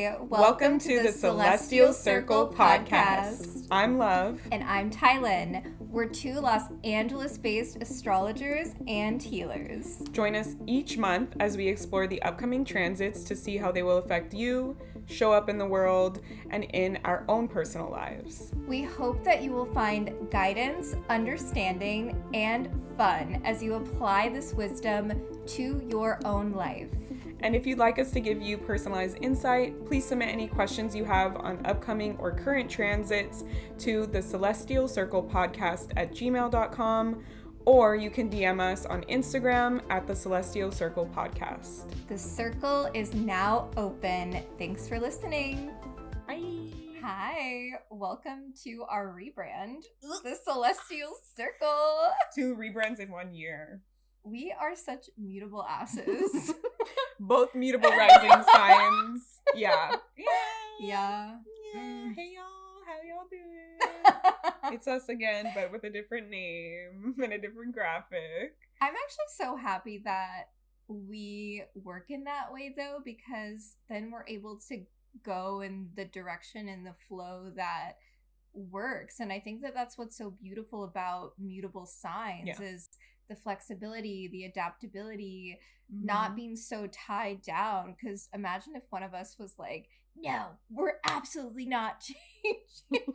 Hi, welcome to the Celestial Circle podcast. I'm Love. And I'm Tylin. We're two Los Angeles-based astrologers and healers. Join us each month as we explore the upcoming transits to see how they will affect you, show up in the world, and in our own personal lives. We hope that you will find guidance, understanding, and fun as you apply this wisdom to your own life. And if you'd like us to give you personalized insight, please submit any questions you have on upcoming or current transits to thecelestialcirclepodcast@gmail.com, or you can DM us on Instagram at thecelestialcirclepodcast. The circle is now open. Thanks for listening. Hi. Hi, welcome to our rebrand, the Celestial Circle. 2 rebrands in 1 year. We are such mutable asses. Both mutable rising signs. Yeah. Yeah. Hey y'all, how y'all doing? It's us again, but with a different name and a different graphic. I'm actually so happy that we work in that way though, because then we're able to go in the direction and the flow that works. And I think that that's what's so beautiful about mutable signs is the flexibility, the adaptability, not being so tied down. Because imagine if one of us was like, no, we're absolutely not changing.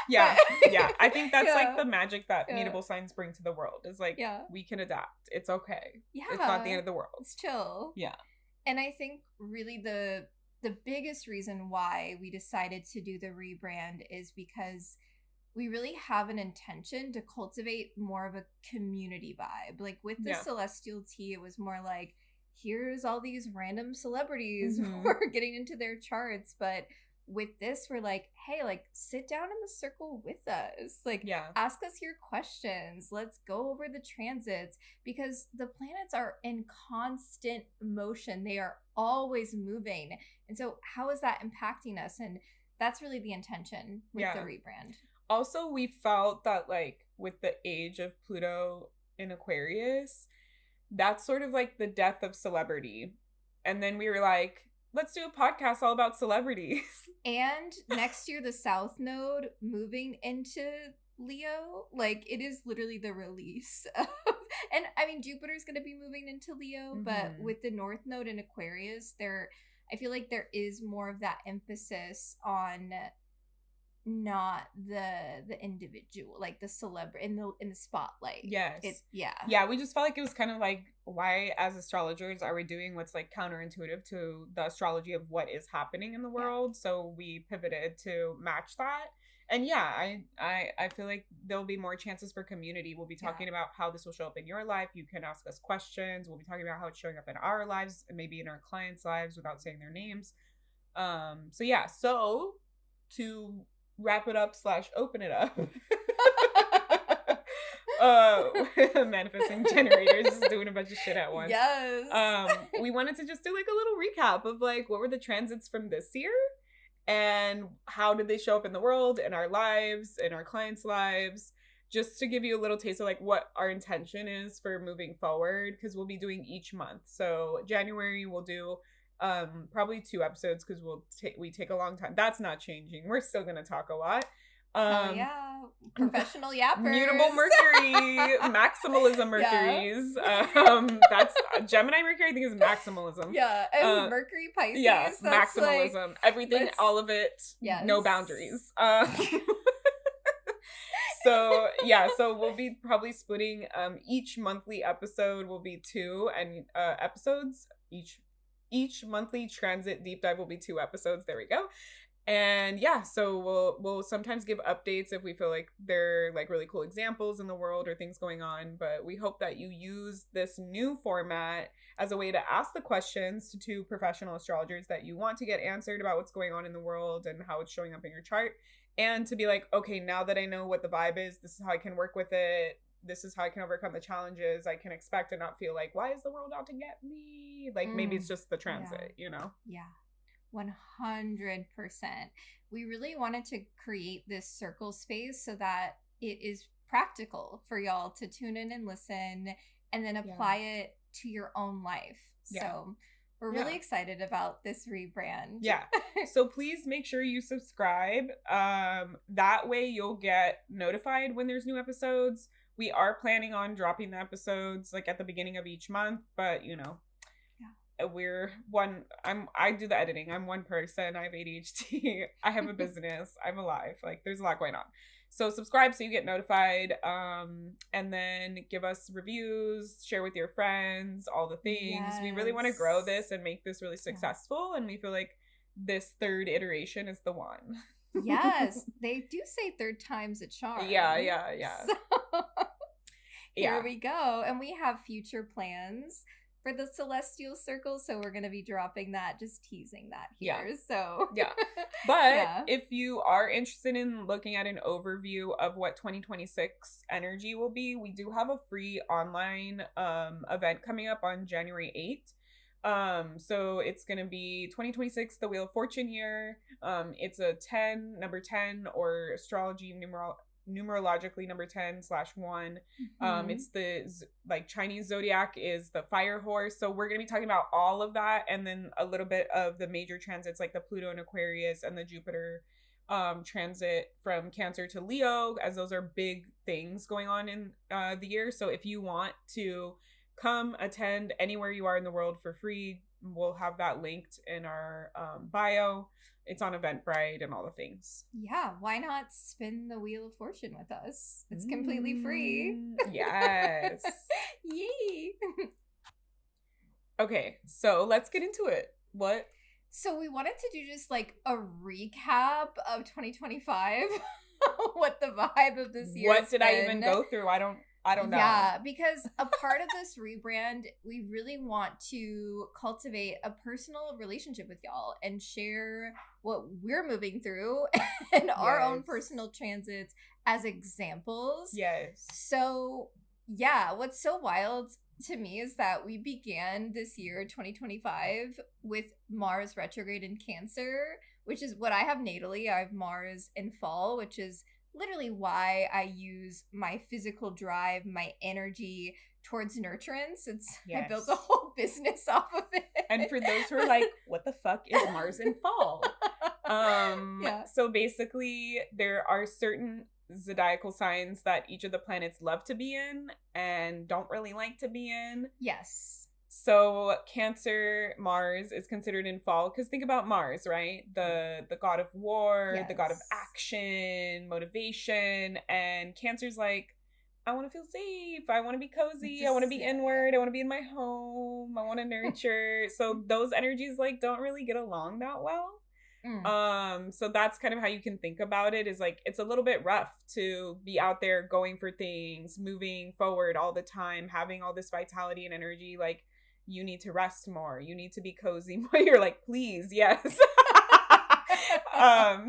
Yeah. I think that's like the magic that mutable signs bring to the world is like, we can adapt. It's okay. Yeah. It's not the end of the world. It's chill. Yeah. And I think really the biggest reason why we decided to do the rebrand is because we really have an intention to cultivate more of a community vibe. Like with the Celestial Tea, it was more like, here's all these random celebrities we're getting into their charts. But with this, we're like, hey, like sit down in the circle with us. Like ask us your questions. Let's go over the transits because the planets are in constant motion. They are always moving. And so how is that impacting us? And that's really the intention with the rebrand. Also, we felt that like with the age of Pluto in Aquarius, that's sort of like the death of celebrity. And then we were like, let's do a podcast all about celebrities. And next year, the South Node moving into Leo, like it is literally the release of, and I mean, Jupiter's going to be moving into Leo, but with the North Node in Aquarius, I feel like there is more of that emphasis on not the individual, like the celeb in the spotlight. Yes. We just felt like it was kind of like, why as astrologers are we doing what's like counterintuitive to the astrology of what is happening in the world? So we pivoted to match that. And I feel like there'll be more chances for community. We'll be talking about how this will show up in your life. You can ask us questions. We'll be talking about how it's showing up in our lives and maybe in our clients' lives without saying their names. So to wrap it up / open it up. Manifesting generators is doing a bunch of shit at once. Yes. We wanted to just do like a little recap of like what were the transits from this year and how did they show up in the world, in our lives, in our clients' lives, just to give you a little taste of like what our intention is for moving forward, because we'll be doing each month. So January we'll do probably 2 episodes because we take a long time. That's not changing. We're still gonna talk a lot. Professional yappers. Mutable Mercury, maximalism Mercuries. That's Gemini Mercury, I think, is maximalism. And Mercury Pisces. Maximalism. Like, everything, all of it. No boundaries. So we'll be probably splitting each monthly episode will be 2 and episodes. Each monthly transit deep dive will be 2 episodes. There we go. And so we'll sometimes give updates if we feel like they're like really cool examples in the world or things going on. But we hope that you use this new format as a way to ask the questions to 2 professional astrologers that you want to get answered about what's going on in the world and how it's showing up in your chart. And to be like, okay, now that I know what the vibe is, this is how I can work with it. This is how I can overcome the challenges I can expect and not feel like, why is the world out to get me? Like maybe it's just the transit, you know? Yeah. 100%. We really wanted to create this circle space so that it is practical for y'all to tune in and listen and then apply it to your own life. So we're really excited about this rebrand. Yeah. So please make sure you subscribe. That way you'll get notified when there's new episodes. We are planning on dropping the episodes like at the beginning of each month, but you know, I do the editing. I'm one person. I have ADHD. I have a business. I have a life. Like there's a lot going on. So subscribe so you get notified. And then give us reviews, share with your friends, all the things. Yes. We really want to grow this and make this really successful. And we feel like this third iteration is the one. Yes. They do say third time's a charm. Yeah. So here we go. And we have future plans for the Celestial Circle, so we're going to be dropping that, just teasing that here. So But if you are interested in looking at an overview of what 2026 energy will be, we do have a free online event coming up on January 8th. So it's going to be 2026, the Wheel of Fortune year. It's a number 10, or astrology numerologically number 10/1. It's the like Chinese zodiac is the fire horse, so we're going to be talking about all of that, and then a little bit of the major transits like the Pluto and Aquarius and the Jupiter transit from Cancer to Leo, as those are big things going on in the year. So if you want to come attend anywhere you are in the world for free, we'll have that linked in our bio. It's on Eventbrite and all the things. Yeah, why not spin the Wheel of Fortune with us? It's completely free. Yes. Yay. Okay, so let's get into it. What? So we wanted to do just like a recap of 2025. What the vibe of this year What did I even go through? I don't know. Yeah, because a part of this rebrand, we really want to cultivate a personal relationship with y'all and share what we're moving through and our own personal transits as examples. Yes. So, yeah, what's so wild to me is that we began this year, 2025, with Mars retrograde in Cancer, which is what I have natally. I have Mars in fall, which is literally why I use my physical drive, my energy towards nurturance. I built a whole business off of it. And for those who are like, what the fuck is Mars in fall? So basically there are certain zodiacal signs that each of the planets love to be in and don't really like to be in. Yes. So Cancer, Mars is considered in fall, because think about Mars, right? The god of war, the god of action, motivation, and Cancer's like, I want to feel safe, I want to be cozy, I want to be inward, I want to be in my home, I want to nurture. So those energies like don't really get along that well. So that's kind of how you can think about it, is like it's a little bit rough to be out there going for things, moving forward all the time, having all this vitality and energy. Like, you need to rest more, you need to be cozy more. You're like, please, yes.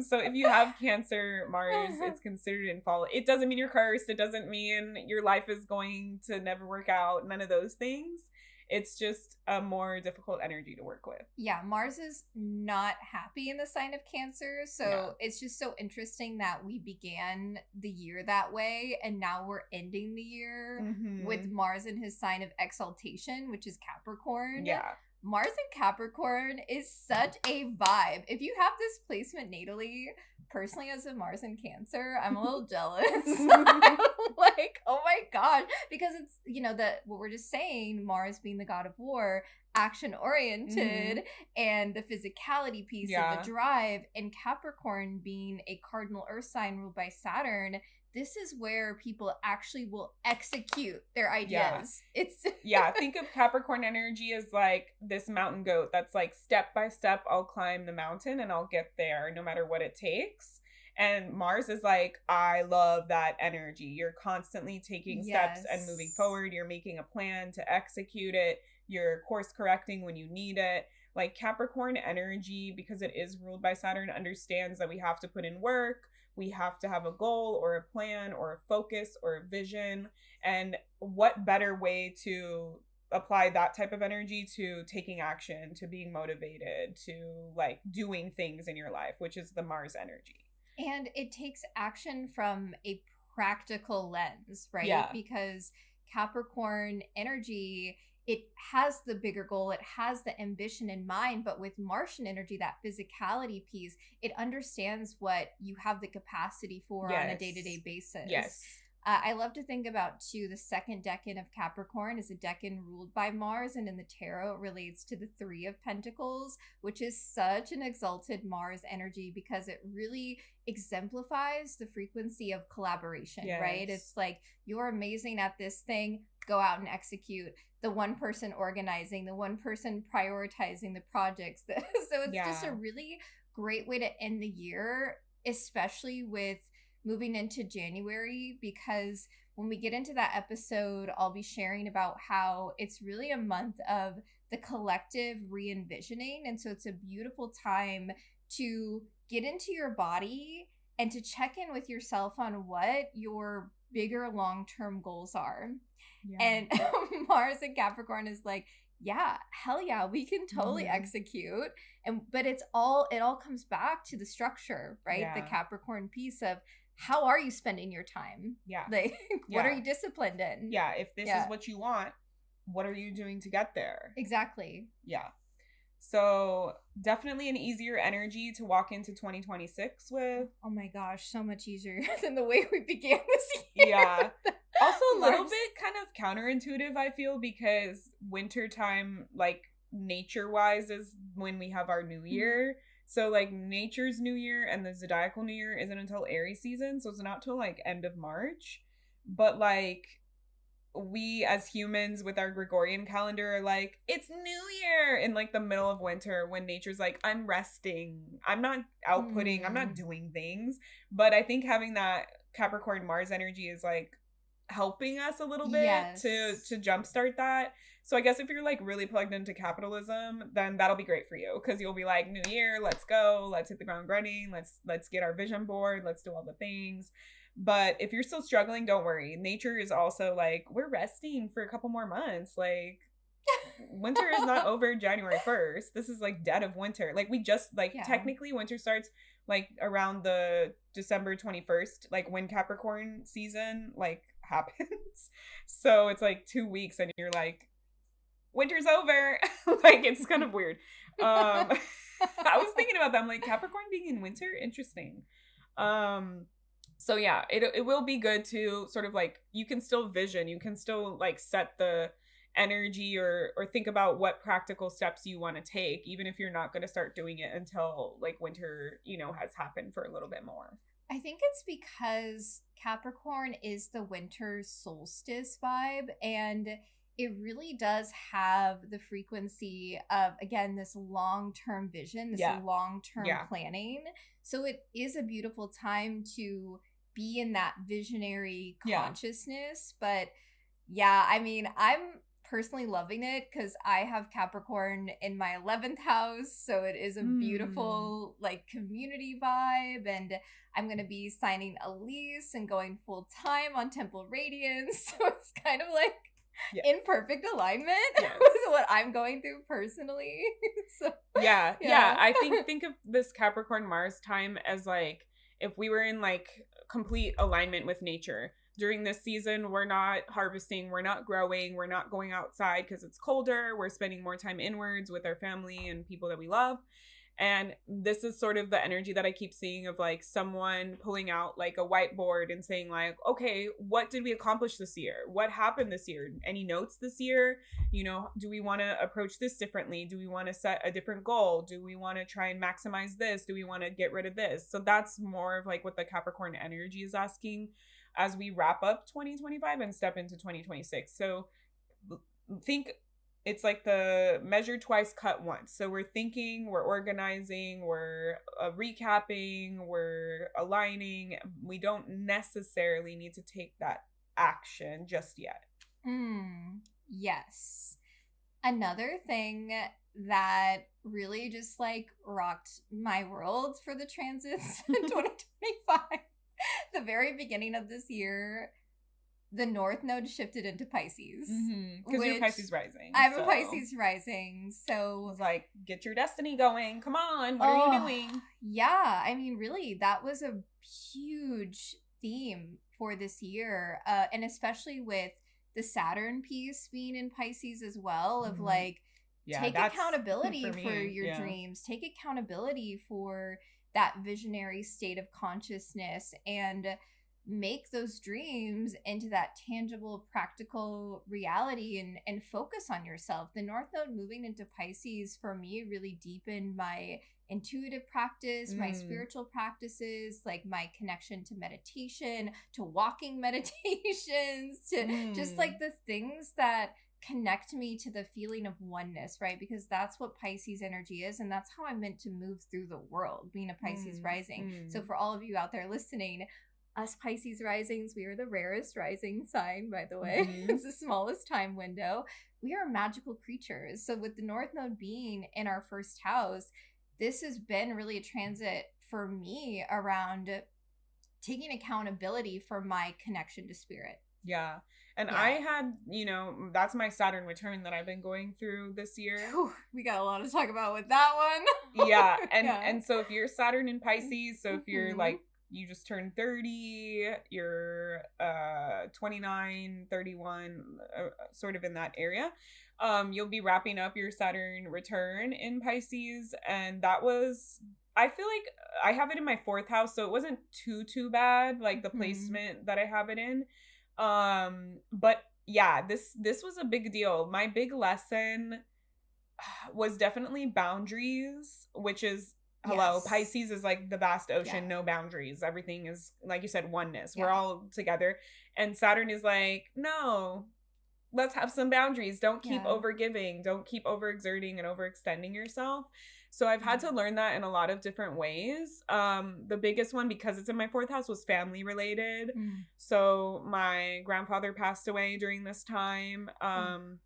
So if you have Cancer, Mars, it's considered in fall. It doesn't mean you're cursed. It doesn't mean your life is going to never work out. None of those things. It's just a more difficult energy to work with. Yeah, Mars is not happy in the sign of Cancer. So it's just so interesting that we began the year that way, and now we're ending the year with Mars in his sign of exaltation, which is Capricorn. Yeah. Mars in Capricorn is such a vibe. If you have this placement natally, personally as a Mars in Cancer, I'm a little jealous. Like, oh my gosh, because it's, you know, what we're just saying, Mars being the god of war, action oriented, and the physicality piece of the drive, and Capricorn being a cardinal earth sign ruled by Saturn. This is where people actually will execute their ideas. Think of Capricorn energy as like this mountain goat that's like, step by step, I'll climb the mountain and I'll get there no matter what it takes. And Mars is like, I love that energy. You're constantly taking steps and moving forward. You're making a plan to execute it. You're course correcting when you need it. Like, Capricorn energy, because it is ruled by Saturn, understands that we have to put in work. We have to have a goal or a plan or a focus or a vision. And what better way to apply that type of energy to taking action, to being motivated, to like doing things in your life, which is the Mars energy. And it takes action from a practical lens, right? Yeah. Because Capricorn energy it has the bigger goal, it has the ambition in mind. But with Martian energy, that physicality piece, it understands what you have the capacity for on a day-to-day basis. Yes. I love to think about, too, the second decan of Capricorn is a decan ruled by Mars, and in the tarot, it relates to the Three of Pentacles, which is such an exalted Mars energy because it really exemplifies the frequency of collaboration, right? It's like, you're amazing at this thing, go out and execute. The one person organizing, the one person prioritizing the projects. So it's just a really great way to end the year, especially with moving into January, because when we get into that episode, I'll be sharing about how it's really a month of the collective re-envisioning. And so it's a beautiful time to get into your body and to check in with yourself on what your bigger long-term goals are. Yeah. And Mars and Capricorn is like, yeah, hell yeah, we can totally execute. But it all comes back to the structure, right? Yeah. The Capricorn piece of, how are you spending your time? Yeah. Like, what are you disciplined in? Yeah. If this is what you want, what are you doing to get there? Exactly. Yeah. So definitely an easier energy to walk into 2026 with. Oh my gosh, so much easier than the way we began this year. Yeah. Also a little bit kind of counterintuitive, I feel, because wintertime, like nature-wise, is when we have our new year. So, like, nature's new year and the zodiacal new year isn't until Aries season, so it's not till, like, end of March. But, like, we as humans with our Gregorian calendar are like, it's New Year in, like, the middle of winter when nature's like, I'm resting. I'm not outputting. I'm not doing things. But I think having that Capricorn Mars energy is, like, helping us a little bit to jumpstart that. So I guess if you're like really plugged into capitalism, then that'll be great for you, because you'll be like, new year, let's go, let's hit the ground running, let's get our vision board, let's do all the things. But if you're still struggling, don't worry. Nature is also like, we're resting for a couple more months. Like, winter is not over January 1st. This is like dead of winter. Like, we just technically winter starts like around the December 21st, like when Capricorn season like happens. So it's like 2 weeks and you're like, winter's over. Like, it's kind of weird. I was thinking about that. I'm like, Capricorn being in winter, interesting. So yeah, it will be good to sort of like, you can still vision, you can still like set the energy or think about what practical steps you want to take, even if you're not going to start doing it until like winter, has happened for a little bit more. I think it's because Capricorn is the winter solstice vibe, and it really does have the frequency of, again, this long-term vision, this long-term planning. So it is a beautiful time to be in that visionary consciousness. But yeah, I mean, I'm personally loving it because I have Capricorn in my 11th house. So it is a beautiful like community vibe. And I'm going to be signing a lease and going full time on Temple Radiance. So it's kind of like in perfect alignment with what I'm going through personally. So I think of this Capricorn Mars time as like, if we were in like complete alignment with nature during this season, we're not harvesting, we're not growing, we're not going outside because it's colder, we're spending more time inwards with our family and people that we love. And this is sort of the energy that I keep seeing of like someone pulling out like a whiteboard and saying like, okay, what did we accomplish this year? What happened this year? Any notes this year? Do we want to approach this differently? Do we want to set a different goal? Do we want to try and maximize this? Do we want to get rid of this? So that's more of like what the Capricorn energy is asking as we wrap up 2025 and step into 2026. So think it's like the measure twice, cut once. So we're thinking, we're organizing, we're recapping, we're aligning. We don't necessarily need to take that action just yet. Yes. Another thing that really just like rocked my world for the transits in 2025, the very beginning of this year, the North Node shifted into Pisces. Because you're Pisces rising. I'm a Pisces rising. So it's like, get your destiny going. Come on. What are you doing? Yeah. I mean, really, that was a huge theme for this year. And especially with the Saturn piece being in Pisces as well, of Mhm. like, Yeah, take that's accountability for for me. your Yeah. dreams, take accountability for that visionary state of consciousness, and make those dreams into that tangible, practical reality, and focus on yourself. The North Node moving into Pisces for me really deepened my intuitive practice, my Mm. spiritual practices, like my connection to meditation, to walking meditations, to just like the things that connect me to the feeling of oneness, right? Because that's what Pisces energy is, and that's how I'm meant to move through the world, being a Pisces rising. So for all of you out there listening, us Pisces risings, we are the rarest rising sign, by the way. It's the smallest time window. We are magical creatures. So with the North Node being in our first house, this has been really a transit for me around taking accountability for my connection to spirit. Yeah. And Yeah. I had, that's my Saturn return that I've been going through this year. Whew, we got a lot to talk about with that one. Yeah. And Yeah. and so if you're Saturn in Pisces, so if you're Mhm. like you just turned 30, you're 29, 31, sort of in that area, you'll be wrapping up your Saturn return in Pisces. And that was, I feel like I have it in my 4th house, so it wasn't too bad, like the Mhm. placement that I have it in. But yeah, this was a big deal. My big lesson was definitely boundaries, which is hello, Yes. Pisces is like the vast ocean, Yeah. no boundaries. Everything is, like you said, oneness. Yeah. We're all together. And Saturn is like, no, let's have some boundaries. Don't keep Yeah. overgiving. Don't keep overexerting and overextending yourself. So I've had to learn that in a lot of different ways. The biggest one, because it's in my 4th house, was family related. So my grandfather passed away during this time. And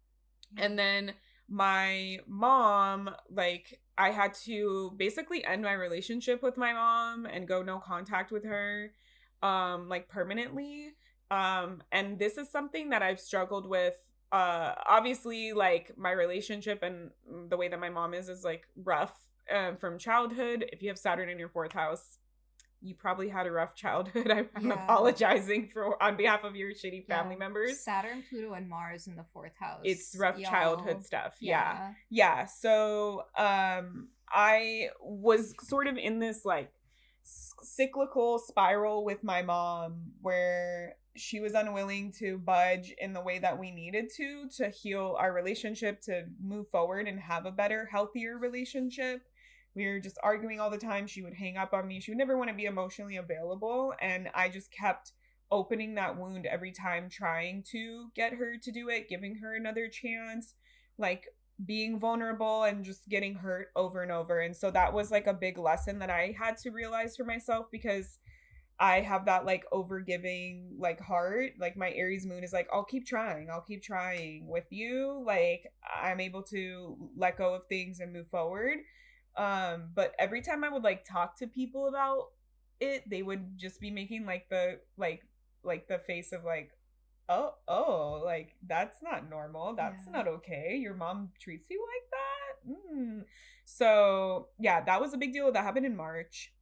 then my mom, like, I had to basically end my relationship with my mom and go no contact with her, like permanently. And this is something that I've struggled with. Obviously, like, my relationship and the way that my mom is like rough from childhood. If you have Saturn in your 4th house, you probably had a rough childhood. I'm apologizing for on behalf of your shitty family members. Saturn, Pluto, and Mars in the 4th house. It's rough childhood stuff. Yeah. Yeah. So I was sort of in this like cyclical spiral with my mom where she was unwilling to budge in the way that we needed to heal our relationship, to move forward and have a better, healthier relationship. We were just arguing all the time. She would hang up on me. She would never want to be emotionally available. And I just kept opening that wound every time, trying to get her to do it, giving her another chance, like being vulnerable and just getting hurt over and over. And so that was like a big lesson that I had to realize for myself, because I have that like overgiving like heart. Like my Aries moon is like, I'll keep trying with you. Like I'm able to let go of things and move forward. But every time I would like talk to people about it, they would just be making like the face of like, oh, like that's not normal. That's not okay. Your mom treats you like that. So yeah, that was a big deal. That happened in March.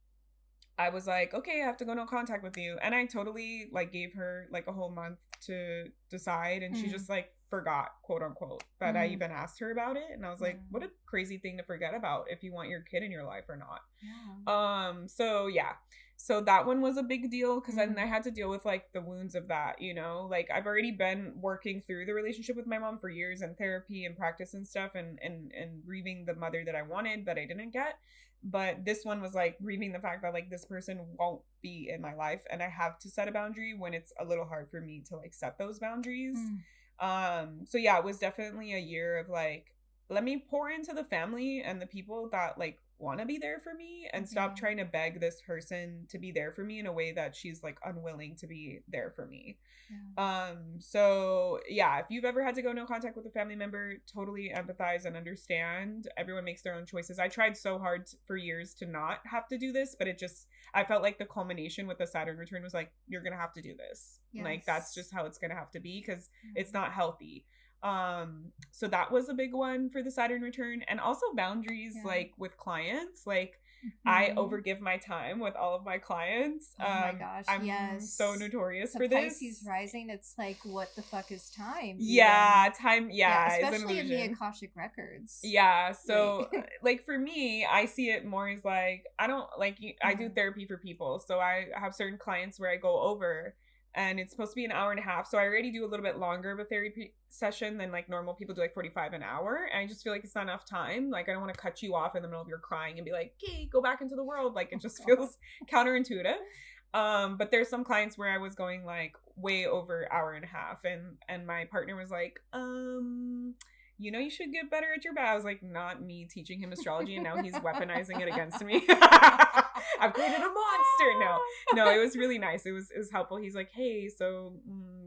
I was like, okay, I have to go no contact with you. And I totally like gave her like a whole month to decide. And she just like forgot, quote unquote, that I even asked her about it. And I was like, what a crazy thing to forget about if you want your kid in your life or not. So yeah. So that one was a big deal, because then I had to deal with like the wounds of that, like I've already been working through the relationship with my mom for years, and therapy and practice and stuff, and grieving the mother that I wanted that I didn't get. But this one was like grieving the fact that like this person won't be in my life, and I have to set a boundary when it's a little hard for me to like set those boundaries. So yeah, it was definitely a year of like, let me pour into the family and the people that like want to be there for me, and stop trying to beg this person to be there for me in a way that she's like unwilling to be there for me. So yeah, if you've ever had to go no contact with a family member, totally empathize and understand. Everyone makes their own choices. I tried so hard for years to not have to do this, but I felt like the culmination with the Saturn return was like, you're gonna have to do this. Like that's just how it's gonna have to be, because it's not healthy. So that was a big one for the Saturn return. And also boundaries, like with clients, like I overgive my time with all of my clients. Oh my gosh, I'm yes. so notorious The for this. Pisces rising, it's like, what the fuck is time? Yeah, time, yeah, is an especially in the illusion. Akashic records. Yeah, so Right. like for me, I see it more as like, I don't like, I do therapy for people. So I have certain clients where I go over and it's supposed to be an hour and a half. So I already do a little bit longer of a therapy session than like normal people do, like 45 an hour. And I just feel like it's not enough time. Like I don't want to cut you off in the middle of your crying and be like, okay, go back into the world. Like it just feels counterintuitive. But there's some clients where I was going like way over hour and a half and my partner was like, you know, you should get better at your I was like, not me teaching him astrology and now he's weaponizing it against me. I've created a monster. No, it was really nice. It was helpful. He's like, hey, so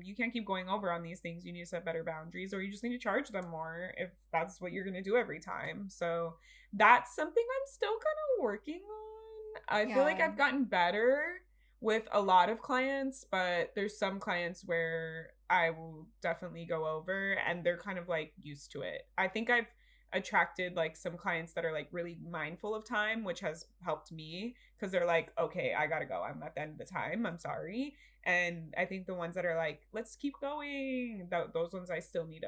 you can't keep going over on these things. You need to set better boundaries or you just need to charge them more if that's what you're going to do every time. So that's something I'm still kind of working on. I feel like I've gotten better with a lot of clients, but there's some clients where I will definitely go over and they're kind of like used to it. I think I've attracted like some clients that are like really mindful of time, which has helped me because they're like, okay, I gotta go. I'm at the end of the time. I'm sorry. And I think the ones that are like, let's keep going, those ones I still need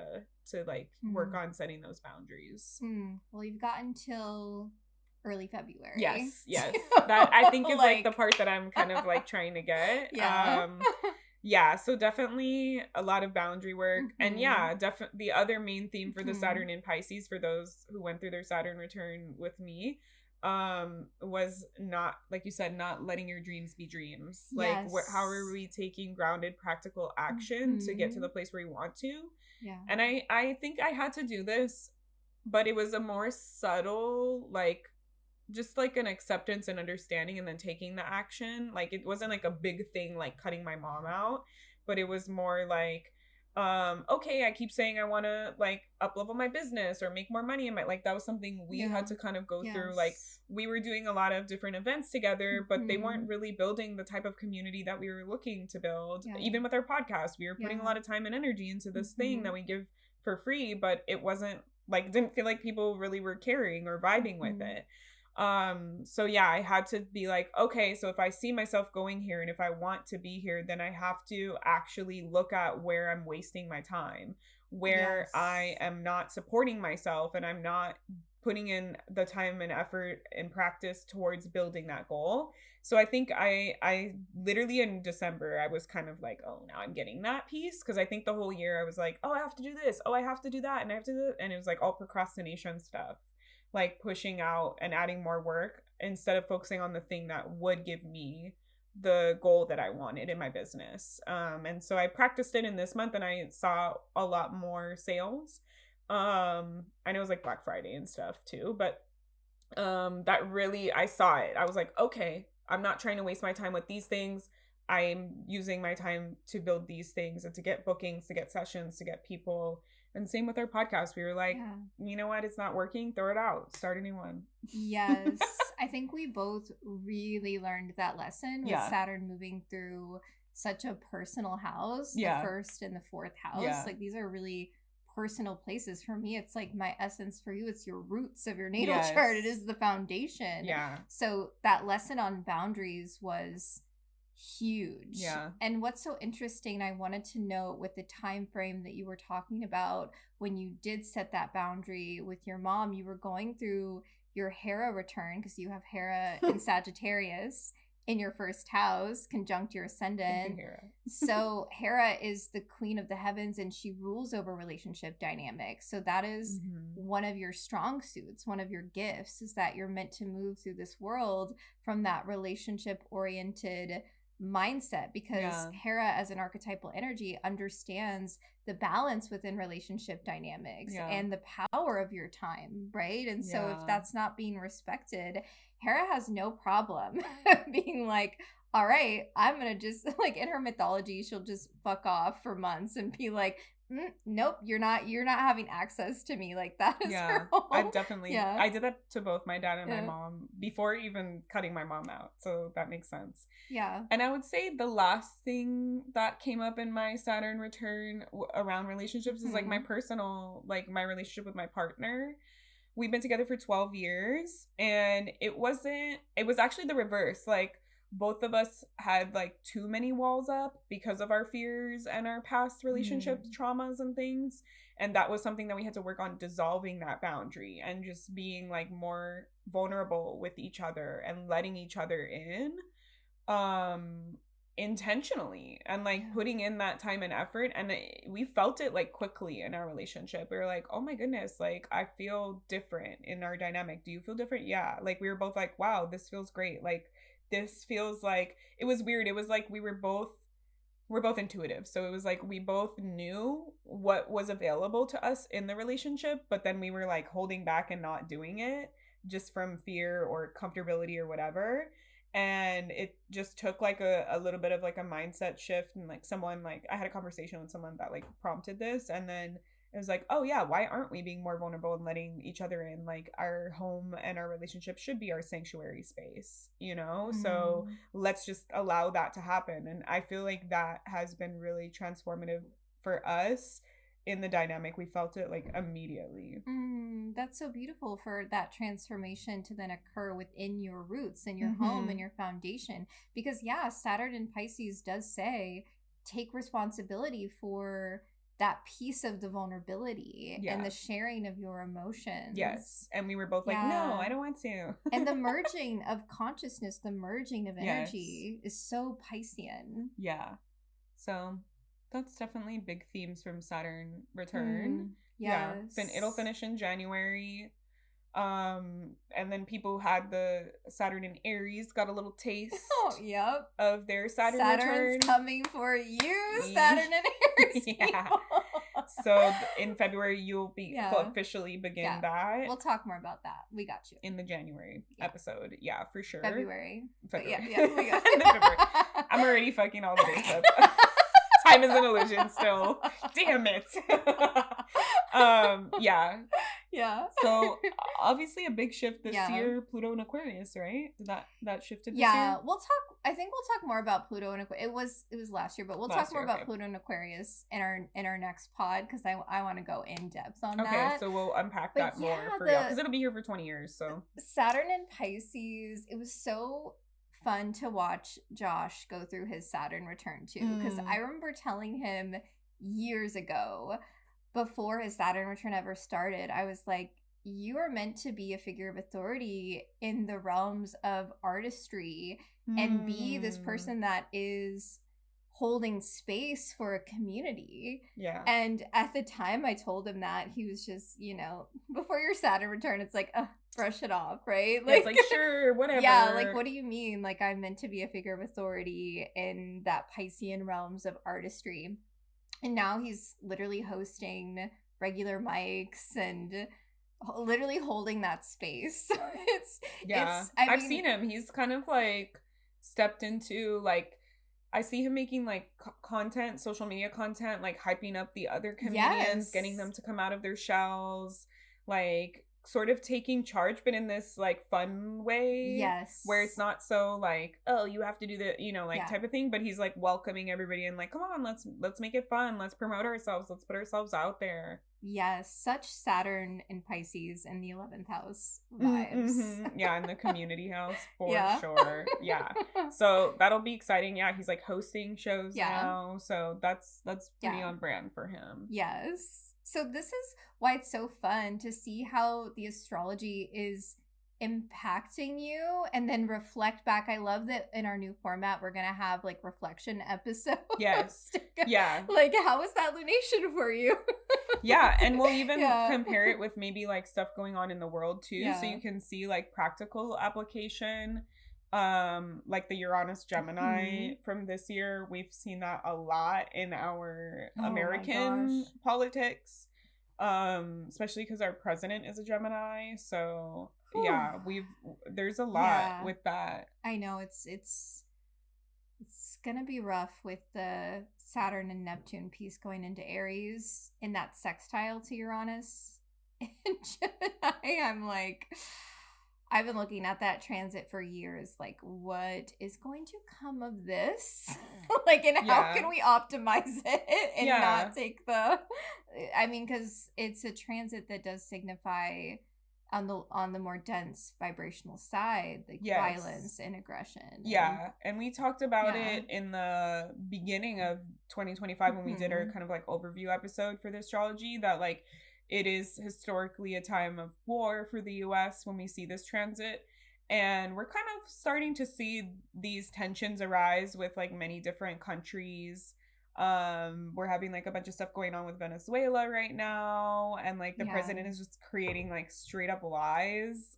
to like work on setting those boundaries. Well, you've got until early February. Yes. That I think is like the part that I'm kind of like trying to get. Yeah, so definitely a lot of boundary work. And yeah, definitely the other main theme for the Saturn in Pisces, for those who went through their Saturn return with me, was not, like you said, not letting your dreams be dreams. Like, how are we taking grounded, practical action to get to the place where we want to? Yeah. And I think I had to do this, but it was a more subtle, like, just like an acceptance and understanding and then taking the action. Like it wasn't like a big thing like cutting my mom out, but it was more like okay, I keep saying I want to like up level my business or make more money in my, like that was something we had to kind of go through. Like we were doing a lot of different events together, but they weren't really building the type of community that we were looking to build. Even with our podcast, we were putting a lot of time and energy into this thing that we give for free, but it wasn't like, didn't feel like people really were caring or vibing with it. So yeah, I had to be like, okay, so if I see myself going here and if I want to be here, then I have to actually look at where I'm wasting my time, where I am not supporting myself and I'm not putting in the time and effort and practice towards building that goal. So I think I literally in December, I was kind of like, oh, now I'm getting that piece. Cause I think the whole year I was like, oh, I have to do this. Oh, I have to do that. And I have to do that. And it was like all procrastination stuff. Like pushing out and adding more work instead of focusing on the thing that would give me the goal that I wanted in my business. And so I practiced it in this month and I saw a lot more sales. I know it was like Black Friday and stuff too, but that really, I saw it. I was like, okay, I'm not trying to waste my time with these things. I'm using my time to build these things and to get bookings, to get sessions, to get people. And same with our podcast. We were like, you know what? It's not working. Throw it out. Start a new one. Yes. I think we both really learned that lesson with Saturn moving through such a personal house. The first and the fourth house. Like these are really personal places. For me, it's like my essence. For you, it's your roots of your natal chart. It is the foundation. Yeah. So that lesson on boundaries was huge. Yeah. And what's so interesting, I wanted to note with the time frame that you were talking about when you did set that boundary with your mom, you were going through your Hera return because you have Hera in Sagittarius in your first house, conjunct your ascendant. So Hera is the queen of the heavens and she rules over relationship dynamics. So that is one of your strong suits, one of your gifts, is that you're meant to move through this world from that relationship oriented mindset, because Hera as an archetypal energy understands the balance within relationship dynamics and the power of your time, right? And so if that's not being respected, Hera has no problem being like, all right, I'm gonna just, like, in her mythology, she'll just fuck off for months and be like, nope, you're not having access to me. Like, that is her whole... I've definitely I did that to both my dad and my mom before even cutting my mom out, so that makes sense. And I would say the last thing that came up in my Saturn return around relationships is like my personal, like my relationship with my partner. we've been together for 12 years, and it was actually the reverse. Like, both of us had like too many walls up because of our fears and our past relationships, traumas and things. And that was something that we had to work on, dissolving that boundary and just being like more vulnerable with each other and letting each other in intentionally, and like putting in that time and effort. And we felt it like quickly in our relationship. We were like, oh my goodness, like I feel different in our dynamic. Do you feel different? Yeah. Like we were both like, wow, this feels great. Like this feels like, it was weird. It was like we're both intuitive. So it was like we both knew what was available to us in the relationship, but then we were like holding back and not doing it just from fear or comfortability or whatever. And it just took like a little bit of like a mindset shift, and like someone, like I had a conversation with someone that like prompted this, and then it was like, oh yeah, why aren't we being more vulnerable and letting each other in? Like our home and our relationship should be our sanctuary space, you know? So let's just allow that to happen. And I feel like that has been really transformative for us in the dynamic. We felt it like immediately. That's so beautiful for that transformation to then occur within your roots and your home and your foundation. Because yeah, Saturn in Pisces does say, take responsibility for that piece of the vulnerability and the sharing of your emotions. Yes. And we were both like, no, I don't want to. And the merging of consciousness, the merging of energy is so Piscean. Yeah. So that's definitely big themes from Saturn return. Yes. Yeah. It'll finish in January. And then people who had the Saturn in Aries got a little taste of their Saturn return. Coming for you, Saturn and Aries. Yeah. So in February, you'll be officially begin that. We'll talk more about that. We got you. In the January episode. Yeah, for sure. February. Yeah, we got you. February. I'm already fucking all the dates up. Time is an illusion still. Damn it. Yeah. So obviously a big shift this year, Pluto and Aquarius, right? Did that shifted this year? Yeah, I think we'll talk more about Pluto and Aquarius. It was last year, but we'll talk more about Pluto and Aquarius in our next pod, because I want to go in depth on that. Okay, so we'll unpack that more for y'all, because it'll be here for 20 years. So Saturn and Pisces, it was so fun to watch Josh go through his Saturn return too, because I remember telling him years ago, before his Saturn return ever started, I was like, you are meant to be a figure of authority in the realms of artistry and be this person that is holding space for a community. Yeah. And at the time I told him that, he was just, before your Saturn return, it's like, brush it off, right? Like, it's like, sure, whatever. Yeah, like, what do you mean? Like, I'm meant to be a figure of authority in that Piscean realms of artistry. And now he's literally hosting regular mics and literally holding that space. I've seen him. He's kind of like stepped into like, I see him making like content, social media content, like hyping up the other comedians, getting them to come out of their shells, like sort of taking charge, but in this like fun way. Yes. Where it's not so like, oh, you have to do the, type of thing, but he's like welcoming everybody and like, come on, let's make it fun. Let's promote ourselves. Let's put ourselves out there. Yes. Such Saturn in Pisces in the 11th house vibes. Yeah. In the community house for sure. Yeah. So that'll be exciting. Yeah. He's like hosting shows now. So that's pretty on brand for him. Yes. So this is why it's so fun to see how the astrology is impacting you and then reflect back. I love that in our new format, we're going to have like reflection episodes. Yes. Yeah. Like, how was that lunation for you? Yeah. And we'll even compare it with maybe like stuff going on in the world too. Yeah. So you can see like practical application. Like the Uranus Gemini from this year, we've seen that a lot in our American politics, especially because our president is a Gemini. So there's a lot with that. I know it's gonna be rough with the Saturn and Neptune piece going into Aries in that sextile to Uranus. And Gemini, I'm like, I've been looking at that transit for years. Like, what is going to come of this? Like, and how can we optimize it and not take because it's a transit that does signify on the more dense vibrational side, like Yes. violence and aggression. Yeah, and we talked about Yeah. it in the beginning of 2025 when we did our kind of like overview episode for the astrology, that like it is historically a time of war for the US when we see this transit. And we're kind of starting to see these tensions arise with like many different countries. We're having like a bunch of stuff going on with Venezuela right now, and like the president is just creating like straight up lies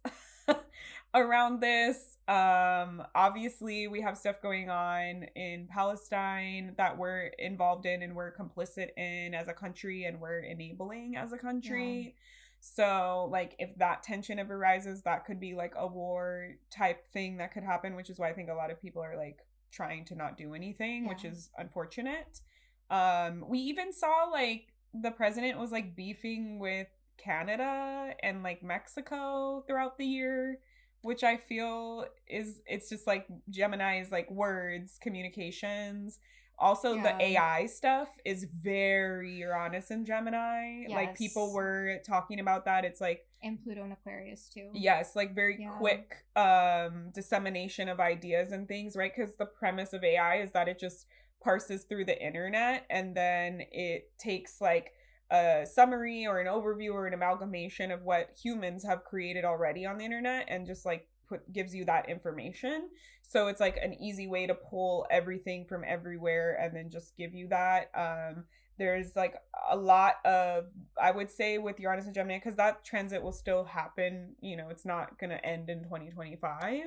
around this. Obviously we have stuff going on in Palestine that we're involved in and we're complicit in as a country, and we're enabling as a country. So like if that tension ever rises, that could be like a war type thing that could happen, which is why I think a lot of people are like trying to not do anything, which is unfortunate. We even saw like the president was like beefing with Canada and like Mexico throughout the year, which I feel is, it's just like Gemini's like words, communications. Also, the AI stuff is very Uranus and Gemini. Like people were talking about that. It's like, and Pluto and Aquarius too. Yes, like very quick dissemination of ideas and things, right? Because the premise of AI is that it just parses through the internet and then it takes like a summary or an overview or an amalgamation of what humans have created already on the internet and just like gives you that information. So it's like an easy way to pull everything from everywhere and then just give you that. There's like a lot of, I would say, with Uranus and Gemini, because that transit will still happen, you know, it's not going to end in 2025.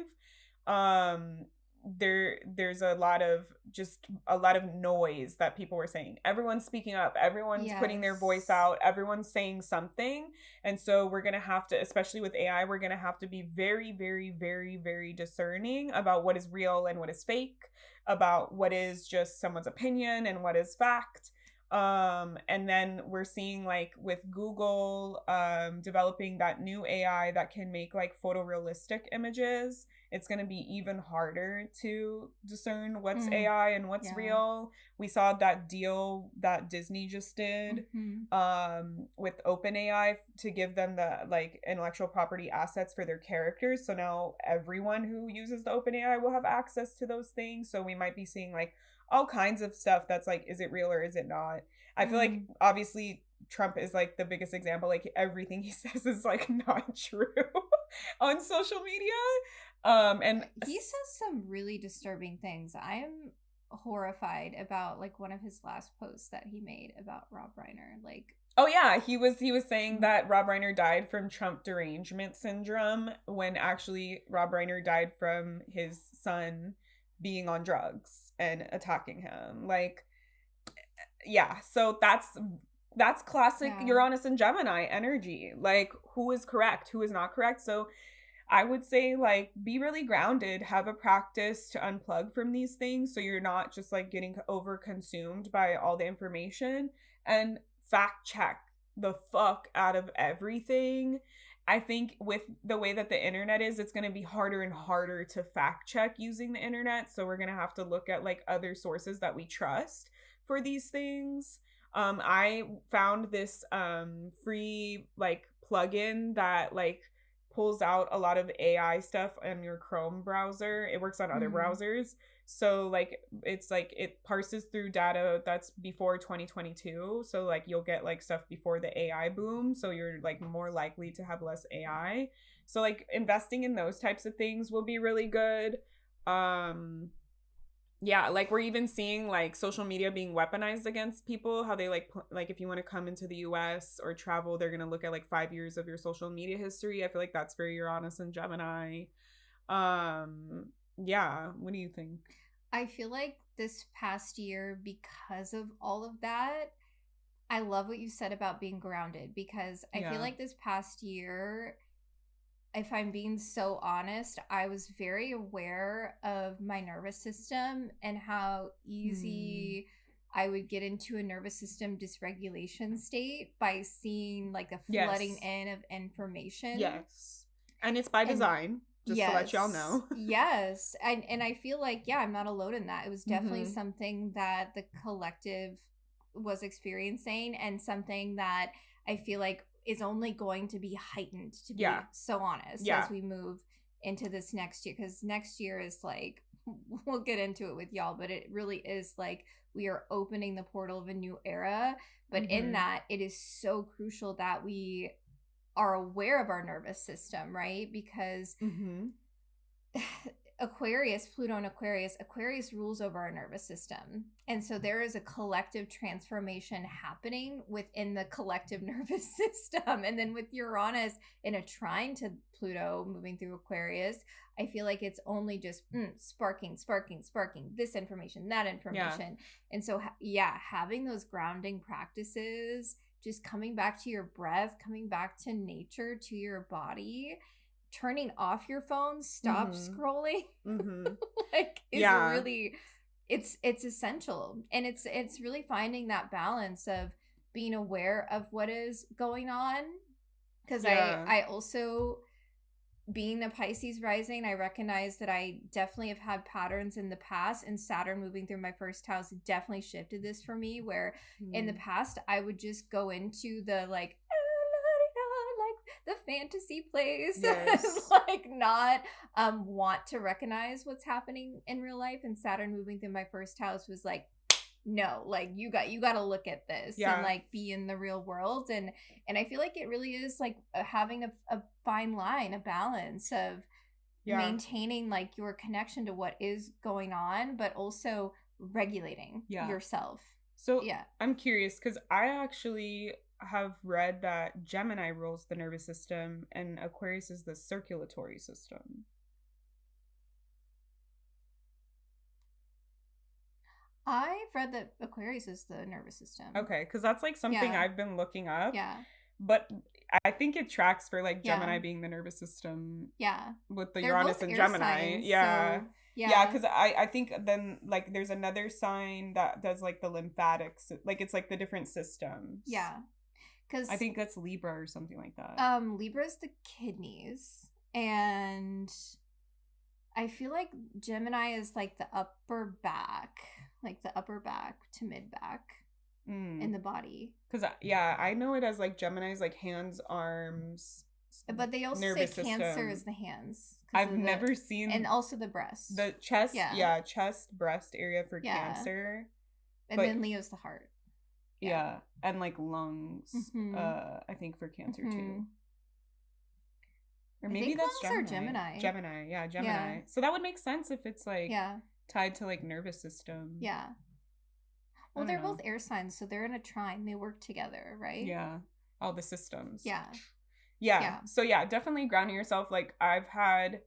There's a lot of noise that people were saying. Everyone's speaking up, everyone's putting their voice out, everyone's saying something. And so we're going to have to, especially with AI, we're going to have to be very, very, very, very discerning about what is real and what is fake, about what is just someone's opinion and what is fact. And then we're seeing like with Google developing that new AI that can make like photorealistic images. It's going to be even harder to discern what's AI and what's real. We saw that deal that Disney just did with OpenAI to give them the like intellectual property assets for their characters. So now everyone who uses the OpenAI will have access to those things. So we might be seeing like all kinds of stuff that's like, is it real or is it not? I feel like obviously Trump is like the biggest example. Like everything he says is like not true on social media. And he says some really disturbing things. I am horrified about like one of his last posts that he made about Rob Reiner. Like, oh yeah, he was saying that Rob Reiner died from Trump derangement syndrome when actually Rob Reiner died from his son being on drugs and attacking him. Like, yeah, so that's classic Uranus and Gemini energy. Like, who is correct, who is not correct? So I would say like be really grounded, have a practice to unplug from these things so you're not just like getting over consumed by all the information, and fact check the fuck out of everything. I think with the way that the internet is, it's going to be harder and harder to fact check using the internet. So we're going to have to look at like other sources that we trust for these things. I found this free like plugin that like pulls out a lot of AI stuff on your Chrome browser. It works on other browsers. So like it's like it parses through data that's before 2022. So like you'll get like stuff before the AI boom. So you're like more likely to have less AI. So like investing in those types of things will be really good. Yeah, like we're even seeing like social media being weaponized against people, how they like if you want to come into the US or travel, they're going to look at like 5 years of your social media history. I feel like that's very Uranus and Gemini. Yeah, what do you think? I feel like this past year, because of all of that, I love what you said about being grounded, because I feel like this past year, if I'm being so honest, I was very aware of my nervous system and how easy I would get into a nervous system dysregulation state by seeing like a flooding in of information. Yes. And it's by design, just to let y'all know. Yes. And I feel like, I'm not alone in that. It was definitely something that the collective was experiencing, and something that I feel like is only going to be heightened, to be so honest, as we move into this next year. Because next year is like, we'll get into it with y'all, but it really is like we are opening the portal of a new era. But in that, it is so crucial that we are aware of our nervous system, right? Because Aquarius, Pluto and Aquarius rules over our nervous system. And so there is a collective transformation happening within the collective nervous system. And then with Uranus in a trine to Pluto moving through Aquarius, I feel like it's only just sparking this information, that information. And so, having those grounding practices, just coming back to your breath, coming back to nature, to your body, turning off your phone, stop scrolling, like is really, it's essential. And it's really finding that balance of being aware of what is going on. Because I also, being the Pisces rising, I recognize that I definitely have had patterns in the past, and Saturn moving through my first house definitely shifted this for me, where in the past I would just go into the like the fantasy place, like not want to recognize what's happening in real life. And Saturn moving through my first house was like, no, like you got to look at this and like be in the real world. And I feel like it really is like having a fine line, a balance of maintaining like your connection to what is going on, but also regulating yourself. So I'm curious, because I actually have read that Gemini rules the nervous system and Aquarius is the circulatory system. I've read that Aquarius is the nervous system. Okay, because that's like something I've been looking up. Yeah. But I think it tracks for like Gemini being the nervous system. Yeah. With the Uranus and Gemini. Signs, yeah. So, yeah, because I think then like there's another sign that does like the lymphatics. Like it's like the different systems. Yeah. Because I think that's Libra or something like that. Libra is the kidneys, and I feel like Gemini is like the upper back to mid back in the body. Because I know it as like Gemini's like hands, arms, but they also say Cancer is the hands. I've never seen, and also the breast, the chest, chest, breast area for Cancer, and then Leo's the heart. Yeah, and like lungs, I think for Cancer too. Or maybe that's Gemini. Gemini. Yeah. So that would make sense if it's like tied to like nervous system. Yeah. Well, they're both air signs, so they're in a trine. They work together, right? Yeah. All the systems. Yeah. So definitely grounding yourself. Like I've had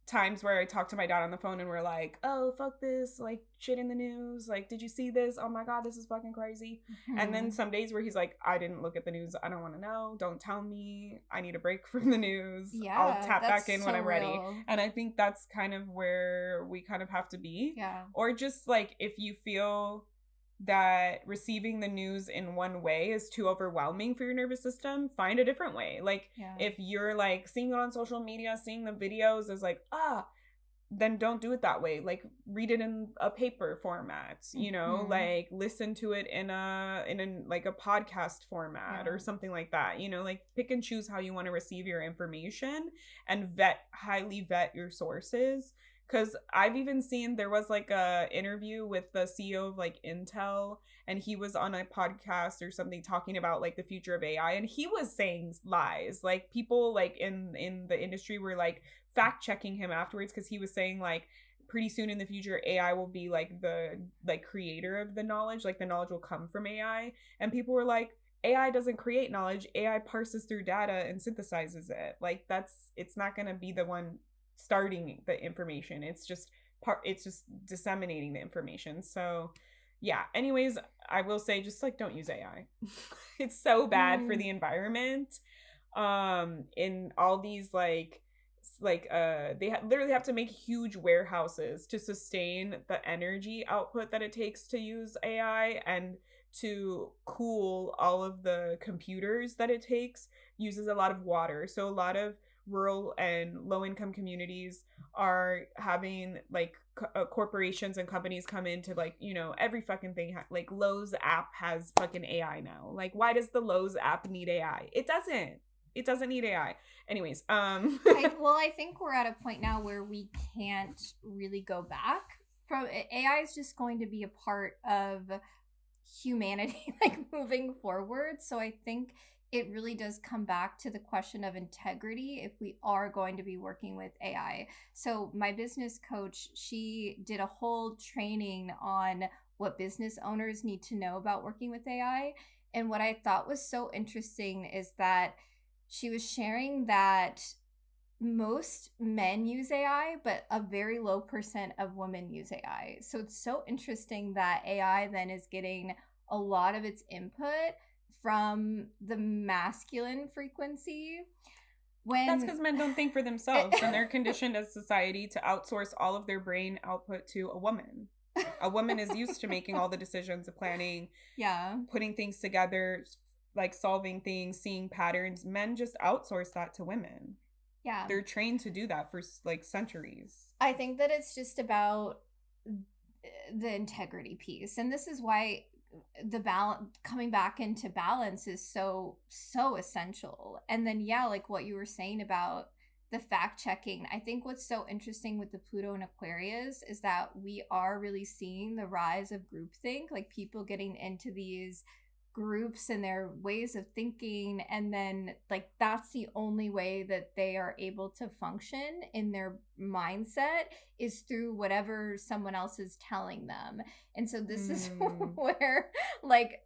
times where I talk to my dad on the phone and we're like, oh, fuck this, like shit in the news, like did you see this? Oh my god, this is fucking crazy. And then some days where he's like, I didn't look at the news, I don't want to know, don't tell me, I need a break from the news. I'll tap back in when I'm ready. And I think that's kind of where we kind of have to be. Or just like if you feel that receiving the news in one way is too overwhelming for your nervous system, find a different way. Like if you're like seeing it on social media, seeing the videos is like, then don't do it that way. Like read it in a paper format, you know, like listen to it in a like a podcast format or something like that, you know, like pick and choose how you want to receive your information and highly vet your sources. Because I've even seen there was like a interview with the CEO of like Intel, and he was on a podcast or something talking about like the future of AI, and he was saying lies. Like people like in the industry were like fact checking him afterwards, because he was saying like pretty soon in the future AI will be like the like creator of the knowledge, like the knowledge will come from AI. And people were like, AI doesn't create knowledge, AI parses through data and synthesizes it. Like it's not gonna be the one starting the information, it's just disseminating the information. So anyways, I will say just like don't use AI. It's so bad for the environment. In all these they literally have to make huge warehouses to sustain the energy output that it takes to use AI, and to cool all of the computers that it takes uses a lot of water. So a lot of rural and low income communities are having like corporations and companies come in to like, you know, every fucking thing. Like Lowe's app has fucking AI now. Like, why does the Lowe's app need AI? It doesn't. It doesn't need AI. Anyways, I think we're at a point now where we can't really go back from AI is just going to be a part of humanity like moving forward. So I think it really does come back to the question of integrity if we are going to be working with AI. So my business coach, she did a whole training on what business owners need to know about working with AI. And what I thought was so interesting is that she was sharing that most men use AI, but a very low percent of women use AI. So it's so interesting that AI then is getting a lot of its input from the masculine frequency. That's because men don't think for themselves and they're conditioned as society to outsource all of their brain output to a woman. A woman is used to making all the decisions, of planning, putting things together, like solving things, seeing patterns. Men just outsource that to women. Yeah. They're trained to do that for like centuries. I think that it's just about the integrity piece. And this is why the balance, coming back into balance, is so essential. And then like what you were saying about the fact checking, I think what's so interesting with the Pluto and Aquarius is that we are really seeing the rise of groupthink, like people getting into these groups and their ways of thinking, and then like that's the only way that they are able to function in their mindset is through whatever someone else is telling them. And so this is where like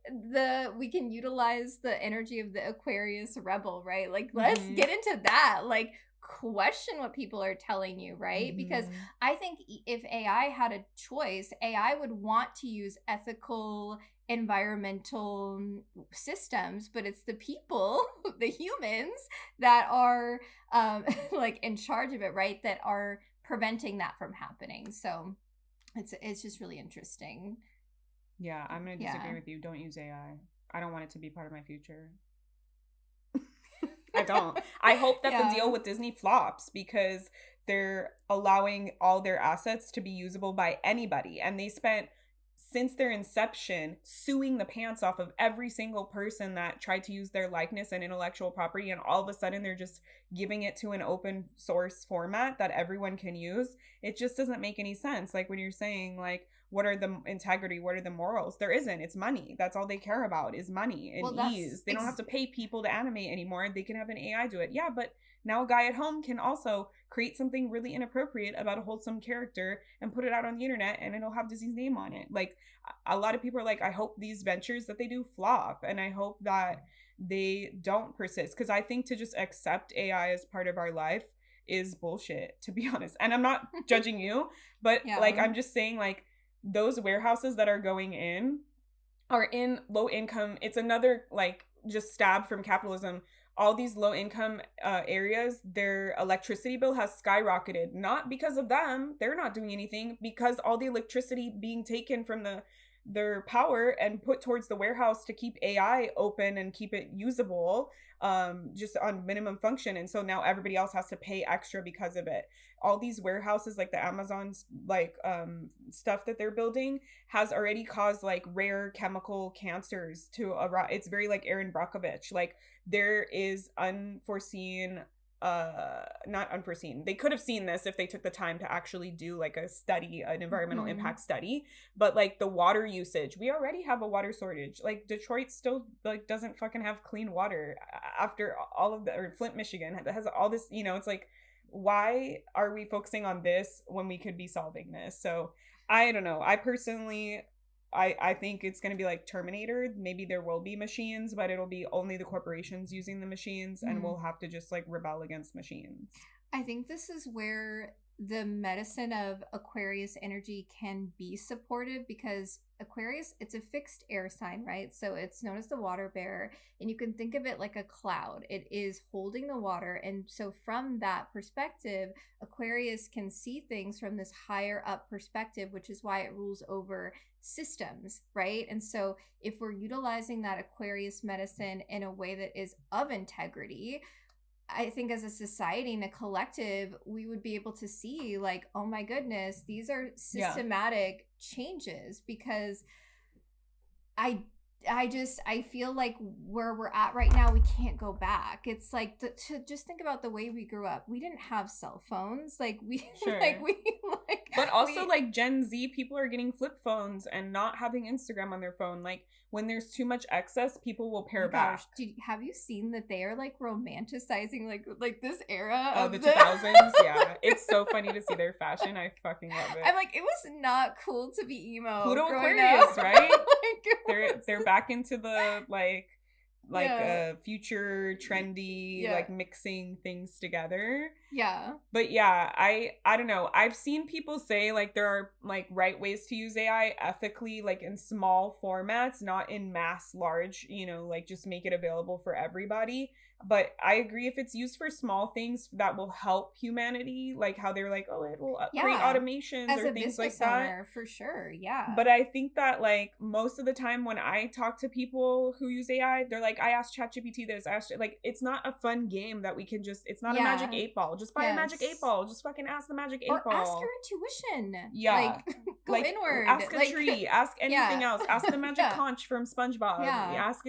we can utilize the energy of the Aquarius rebel, right? Like let's get into that, like question what people are telling you, right? Because I think if AI had a choice, AI would want to use ethical environmental systems, but it's the people, the humans that are like in charge of it, right, that are preventing that from happening. So it's just really interesting. Yeah, I'm gonna disagree with you. Don't use AI. I don't want it to be part of my future. I don't. I hope that the deal with Disney flops because they're allowing all their assets to be usable by anybody, and they spent since their inception suing the pants off of every single person that tried to use their likeness and intellectual property, and all of a sudden they're just giving it to an open source format that everyone can use. It just doesn't make any sense. Like when you're saying like, what are the integrity, what are the morals? There isn't. It's money. That's all they care about is money and ease. They don't have to pay people to animate anymore. They can have an AI do it. Yeah, but now a guy at home can also create something really inappropriate about a wholesome character and put it out on the internet, and it'll have Disney's name on it. Like a lot of people are like, I hope these ventures that they do flop, and I hope that they don't persist, because I think to just accept AI as part of our life is bullshit, to be honest. And I'm not judging you, but like I'm just saying, like, those warehouses that are going in are in low income. It's another like just stab from capitalism. All these low income areas, their electricity bill has skyrocketed, not because of them, they're not doing anything, because all the electricity being taken from their power and put towards the warehouse to keep AI open and keep it usable, just on minimum function. And so now everybody else has to pay extra because of it. All these warehouses, like the Amazon's like stuff that they're building, has already caused like rare chemical cancers to arise. It's very like Erin Brockovich. Like there is unforeseen not unforeseen, they could have seen this if they took the time to actually do like a study, an environmental impact study. But like the water usage, we already have a water shortage. Like Detroit still like doesn't fucking have clean water after all of the, or Flint, Michigan has all this, you know. It's like, why are we focusing on this when we could be solving this? So I don't know. I personally, I think it's going to be like Terminator. Maybe there will be machines, but it'll be only the corporations using the machines, and we'll have to just like rebel against machines. I think this is where the medicine of Aquarius energy can be supportive, because Aquarius, it's a fixed air sign, right? So it's known as the water bearer, and you can think of it like a cloud. It is holding the water. And so from that perspective, Aquarius can see things from this higher up perspective, which is why it rules over systems, right? And so if we're utilizing that Aquarius medicine in a way that is of integrity, I think as a society and a collective, we would be able to see like, oh my goodness, these are systematic changes, because I I feel like where we're at right now, we can't go back. It's like to just think about the way we grew up. We didn't have cell phones. Like we but also like Gen Z people are getting flip phones and not having Instagram on their phone. Like when there's too much excess, people will pare back. Have you seen that they are like romanticizing like this era of the 2000s? Yeah, it's so funny to see their fashion. I fucking love it. I'm like, it was not cool to be emo. Pluto Aquarius, right? They're back into the future trendy, like mixing things together. Yeah. But yeah, I don't know. I've seen people say like there are like right ways to use AI ethically, like in small formats, not in mass large, like just make it available for everybody. But I agree, if it's used for small things that will help humanity, like how they're like, oh, it will create automations or things like that. For sure, yeah. But I think that like most of the time when I talk to people who use AI, they're like, I asked ChatGPT this, like it's not a fun game that we can just, it's not a magic 8 ball. Just buy a magic 8 ball. Just fucking ask the magic 8 ball. Or ask your intuition. Yeah. Go inward. Ask a tree. Ask anything else. Ask the magic conch from SpongeBob. Ask,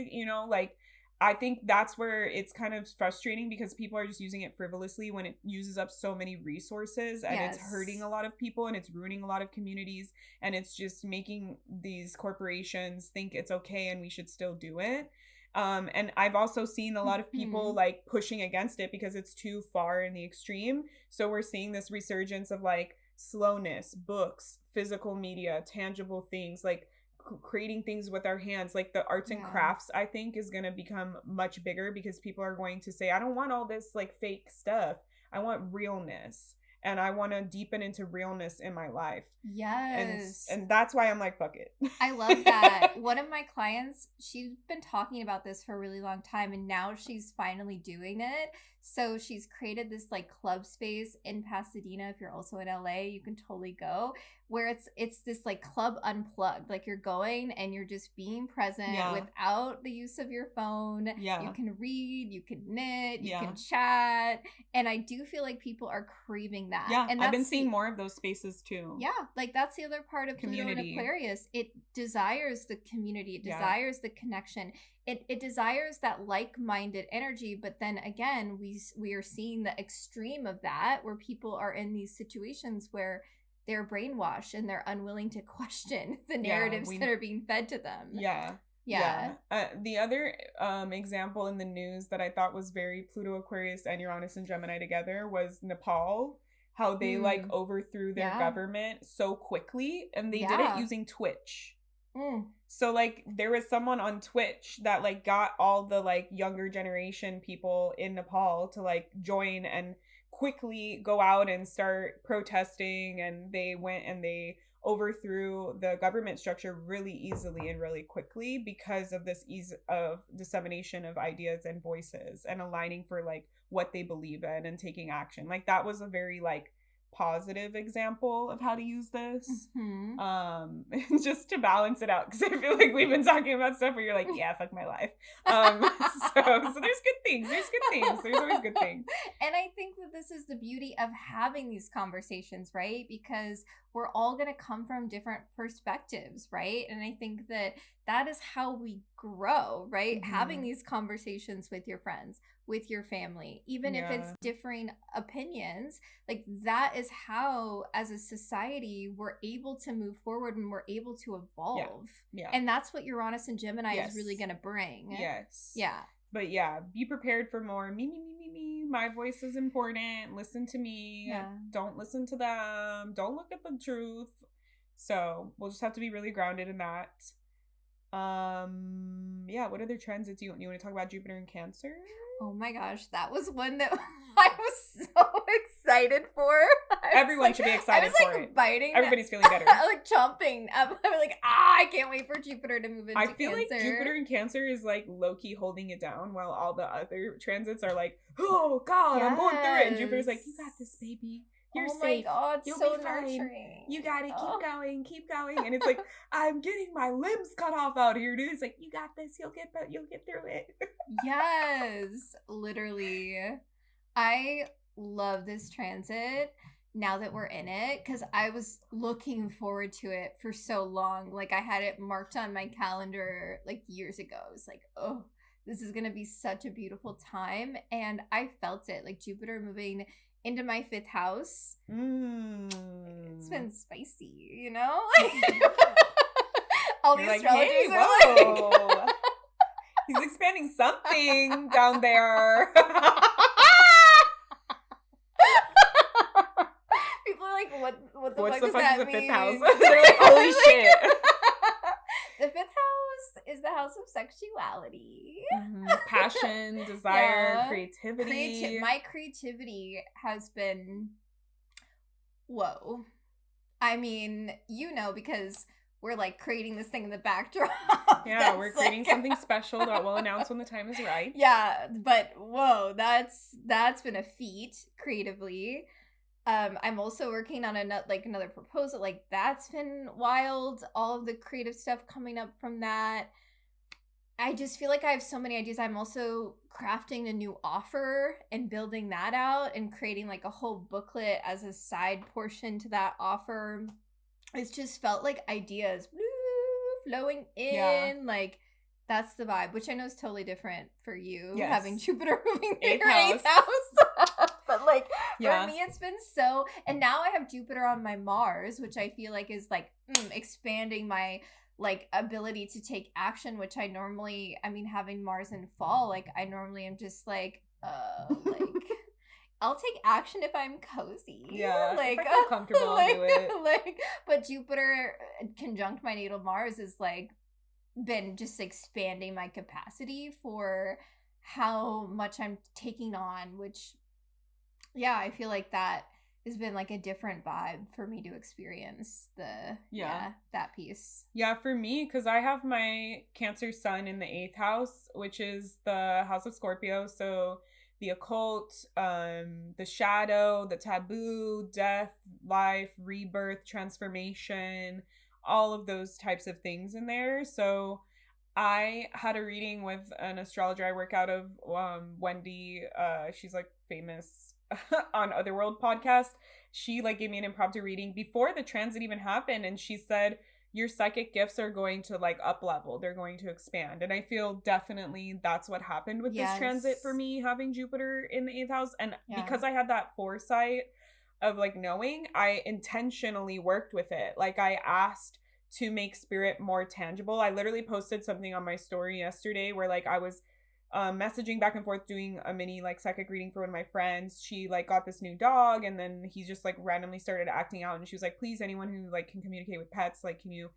I think that's where it's kind of frustrating, because people are just using it frivolously when it uses up so many resources, and it's hurting a lot of people, and it's ruining a lot of communities, and it's just making these corporations think it's okay and we should still do it. And I've also seen a lot of people like pushing against it because it's too far in the extreme. So we're seeing this resurgence of like slowness, books, physical media, tangible things, like creating things with our hands, like the arts and crafts, I think is going to become much bigger, because people are going to say, I don't want all this like fake stuff. I want realness, and I want to deepen into realness in my life. Yes. And that's why I'm like, fuck it. I love that. One of my clients, she's been talking about this for a really long time, and now she's finally doing it. So she's created this like club space in Pasadena. If you're also in LA, you can totally go, where it's this like club unplugged. Like you're going and you're just being present without the use of your phone. Yeah. You can read, you can knit, you can chat. And I do feel like people are craving that. Yeah, and I've been seeing more of those spaces too. Yeah, like that's the other part of Pluto and Aquarius. It desires the community. It desires the connection. It desires that like-minded energy, but then again, we are seeing the extreme of that, where people are in these situations where they're brainwashed and they're unwilling to question the narratives that are being fed to them. Yeah. The other example in the news that I thought was very Pluto Aquarius and Uranus and Gemini together was Nepal. How they like overthrew their government so quickly, and they did it using Twitch. So like there was someone on Twitch that like got all the like younger generation people in Nepal to like join and quickly go out and start protesting, and they went and they overthrew the government structure really easily and really quickly because of this ease of dissemination of ideas and voices and aligning for like what they believe in and taking action. Like that was a very like positive example of how to use this. Just to balance it out, because I feel like we've been talking about stuff where you're like, yeah, fuck my life. So there's good things, there's always good things. And I think that this is the beauty of having these conversations, right? Because we're all going to come from different perspectives, right? And I think that is how we grow, right? Having these conversations with your friends, with your family, even if it's differing opinions, like that is how as a society we're able to move forward and we're able to evolve. And that's what Uranus and Gemini is really going to bring. But be prepared for more me, my voice is important, listen to me, don't listen to them, don't look at the truth. So we'll just have to be really grounded in that. What other transits do you want to talk about? Jupiter and Cancer? Oh my gosh, that was one that I was so excited for. Everyone should be excited for it. Biting. Everybody's feeling better. Like chomping. I was like, I can't wait for Jupiter to move into Cancer. I feel like Jupiter and Cancer is like low-key holding it down, while all the other transits are like, oh God, I'm going through it. And Jupiter's like, you got this, baby. You're safe. Oh my God, you'll so be fine. nurturing. You got it. Keep going. And it's like, I'm getting my limbs cut off out here, dude. It's like, you got this. You'll get through it. Yes, literally. I love this transit now that we're in it because I was looking forward to it for so long. Like I had it marked on my calendar like years ago. I was like, oh, this is gonna be such a beautiful time. And I felt it. Like Jupiter moving into my fifth house. It's been spicy, you know? All You're the like, astrologers hey, are whoa. like He's expanding something down there. people are like, what the What's fuck the does fuck that is the mean? fifth house? They're like, holy shit. The fifth house is the house of sexuality. Mm-hmm. Passion, desire, Yeah. creativity. My creativity has been, whoa. I mean, you know, because we're like creating this thing in the backdrop. Yeah, we're creating something special that we'll announce when the time is right. Yeah, but whoa, that's been a feat creatively. I'm also working on another proposal. Like that's been wild. All of the creative stuff coming up from that. I just feel like I have so many ideas. I'm also crafting a new offer and building that out and creating like a whole booklet as a side portion to that offer. It's just felt like ideas flowing in. Yeah. Like that's the vibe, which I know is totally different for you, Yes. having Jupiter moving to Eighth your eighth house. But like Yeah. for me, it's been so. And now I have Jupiter on my Mars, which I feel like is like expanding my like ability to take action, which I normally, I mean, having Mars in fall, like I normally am just like I'll take action if I'm cozy. Yeah, like if I feel comfortable, I'll do it. Like, but Jupiter conjunct my natal Mars is like been just expanding my capacity for how much I'm taking on, which yeah, I feel like that has been like a different vibe for me to experience that piece. Yeah, for me, because I have my Cancer sun in the 8th house, which is the house of Scorpio. So the occult, the shadow, the taboo, death, life, rebirth, transformation, all of those types of things in there. So I had a reading with an astrologer I work out of, Wendy. She's like famous on Otherworld podcast. She like gave me an impromptu reading before the transit even happened, and she said your psychic gifts are going to like up level, they're going to expand. And I feel definitely that's what happened with this transit for me, having Jupiter in the 8th house. And because I had that foresight of like knowing, I intentionally worked with it. Like I asked to make spirit more tangible. I literally posted something on my story yesterday where like I was messaging back and forth doing a mini like psychic reading for one of my friends. She like got this new dog, and then he just like randomly started acting out, and she was like, please, anyone who like can communicate with pets, like can you.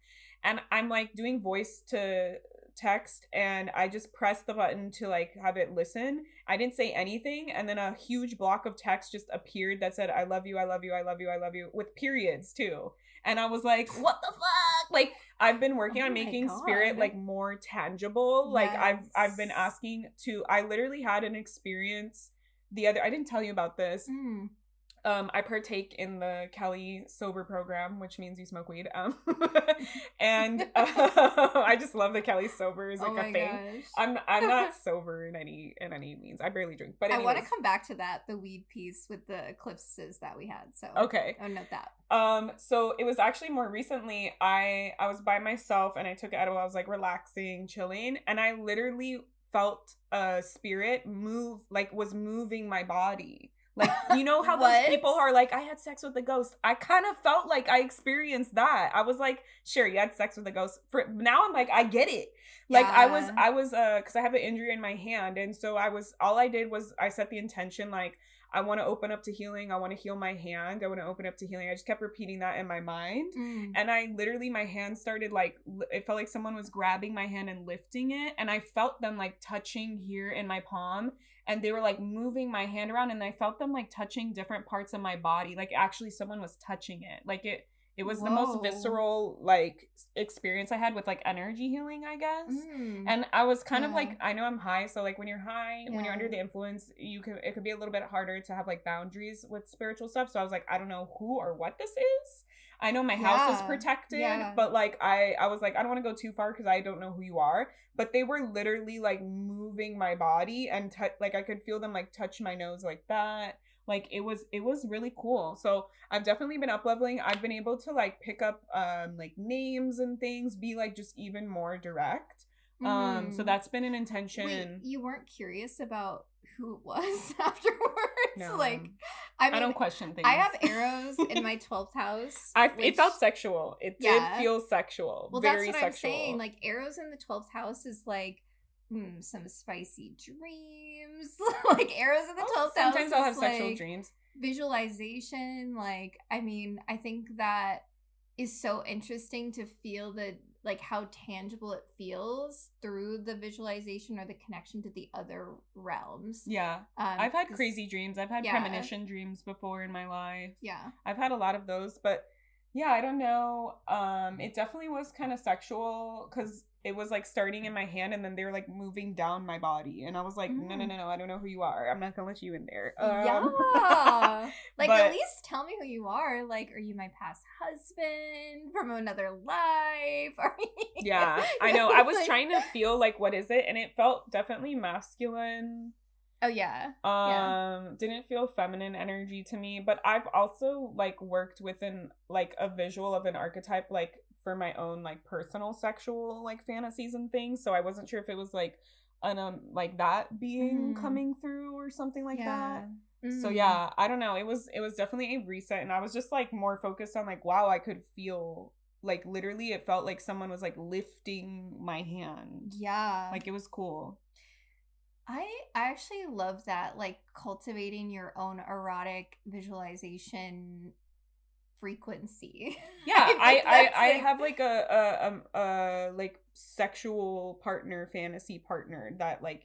And I'm like doing voice to text, and I just pressed the button to like have it listen. I didn't say anything, and then a huge block of text just appeared that said I love you, I love you, I love you, I love you, with periods too. And I was like, what the fuck? Like I've been working on making spirit like more tangible. Like I've been asking to, I literally had an experience I didn't tell you about this. I partake in the Kelly sober program, which means you smoke weed. And I just love that Kelly sober is like a thing. Gosh. I'm not sober in any means. I barely drink. But anyways. I want to come back to that, the weed piece with the eclipses that we had. So okay, I'll note that. So it was actually more recently. I was by myself and I took edible. I was like relaxing, chilling, and I literally felt a spirit move, like was moving my body. Like, you know how those people are like, I had sex with a ghost. I kind of felt like I experienced that. I was like, sure, you had sex with a ghost. Now I'm like, I get it. Like I was because I have an injury in my hand. And so all I did was I set the intention, like, I want to open up to healing. I want to heal my hand. I want to open up to healing. I just kept repeating that in my mind. And I literally, my hand started like, it felt like someone was grabbing my hand and lifting it. And I felt them like touching here in my palm. And they were like moving my hand around, and I felt them like touching different parts of my body. Like actually someone was touching it. Like It was the most Whoa. visceral, like, experience I had with, like, energy healing, I guess. And I was kind of like, I know I'm high, so, like, when you're high, when you're under the influence, it could be a little bit harder to have, like, boundaries with spiritual stuff. So I was like, I don't know who or what this is. I know my house is protected, but, like, I was like, I don't want to go too far because I don't know who you are. But they were literally, like, moving my body and, like, I could feel them, like, touch my nose like that. Like, it was really cool. So I've definitely been up leveling. I've been able to, like, pick up, like, names and things, be, like, just even more direct. So that's been an intention. Wait, you weren't curious about who it was afterwards? No. Like, I mean, I don't question things. I have arrows in my 12th house. It felt sexual. It did feel sexual. Well, very that's what sexual. I'm saying. Like, arrows in the 12th house is like, some spicy dreams. Like, arrows in the 12th house. Sometimes I'll have sexual dreams. Visualization. Like, I mean, I think that is so interesting to feel like how tangible it feels through the visualization or the connection to the other realms. Yeah. I've had crazy dreams. I've had premonition dreams before in my life. Yeah. I've had a lot of those, but yeah, I don't know. It definitely was kind of sexual because it was like starting in my hand and then they were like moving down my body. And I was like, no, I don't know who you are. I'm not going to let you in there. Yeah. Like, at least tell me who you are. Like, are you my past husband from another life? Yeah, I know. I was trying to feel like, what is it? And it felt definitely masculine. Oh, yeah. Didn't feel feminine energy to me. But I've also, like, worked within, like, a visual of an archetype, like, for my own, like, personal sexual, like, fantasies and things. So I wasn't sure if it was, like, like, that being coming through or something like that. So yeah, I don't know. It was definitely a reset, and I was just, like, more focused on, like, wow, I could feel, like, literally it felt like someone was, like, lifting my hand. Yeah. Like, it was cool. I actually love that, like, cultivating your own erotic visualization frequency. Yeah, I have, like, a like, sexual partner, fantasy partner that, like,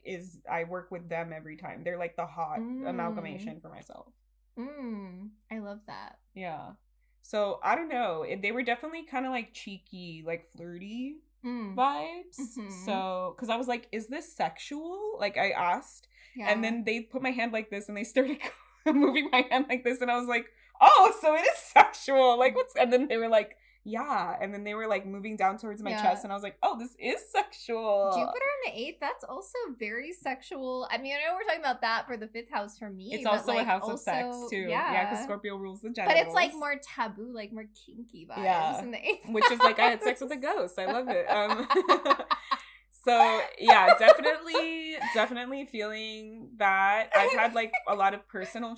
I work with them every time. They're, like, the hot amalgamation for myself. I love that. Yeah. So, I don't know. They were definitely kind of, like, cheeky, like, flirty vibes. So, because I was like, is this sexual? Like, I asked. Yeah. And then they put my hand like this and they started moving my hand like this. And I was like, oh, so it is sexual. Like, and then they were like, yeah. And then they were, like, moving down towards my chest. And I was like, oh, this is sexual. Jupiter in the 8th, that's also very sexual. I mean, I know we're talking about that for the 5th house for me. It's also, like, a house of sex, too. Yeah, because Scorpio rules the genitals. But it's, like, more taboo, like, more kinky vibes in the 8th Which is, like, I had sex with a ghost. I love it. So, yeah, definitely feeling that. I've had, like, a lot of personal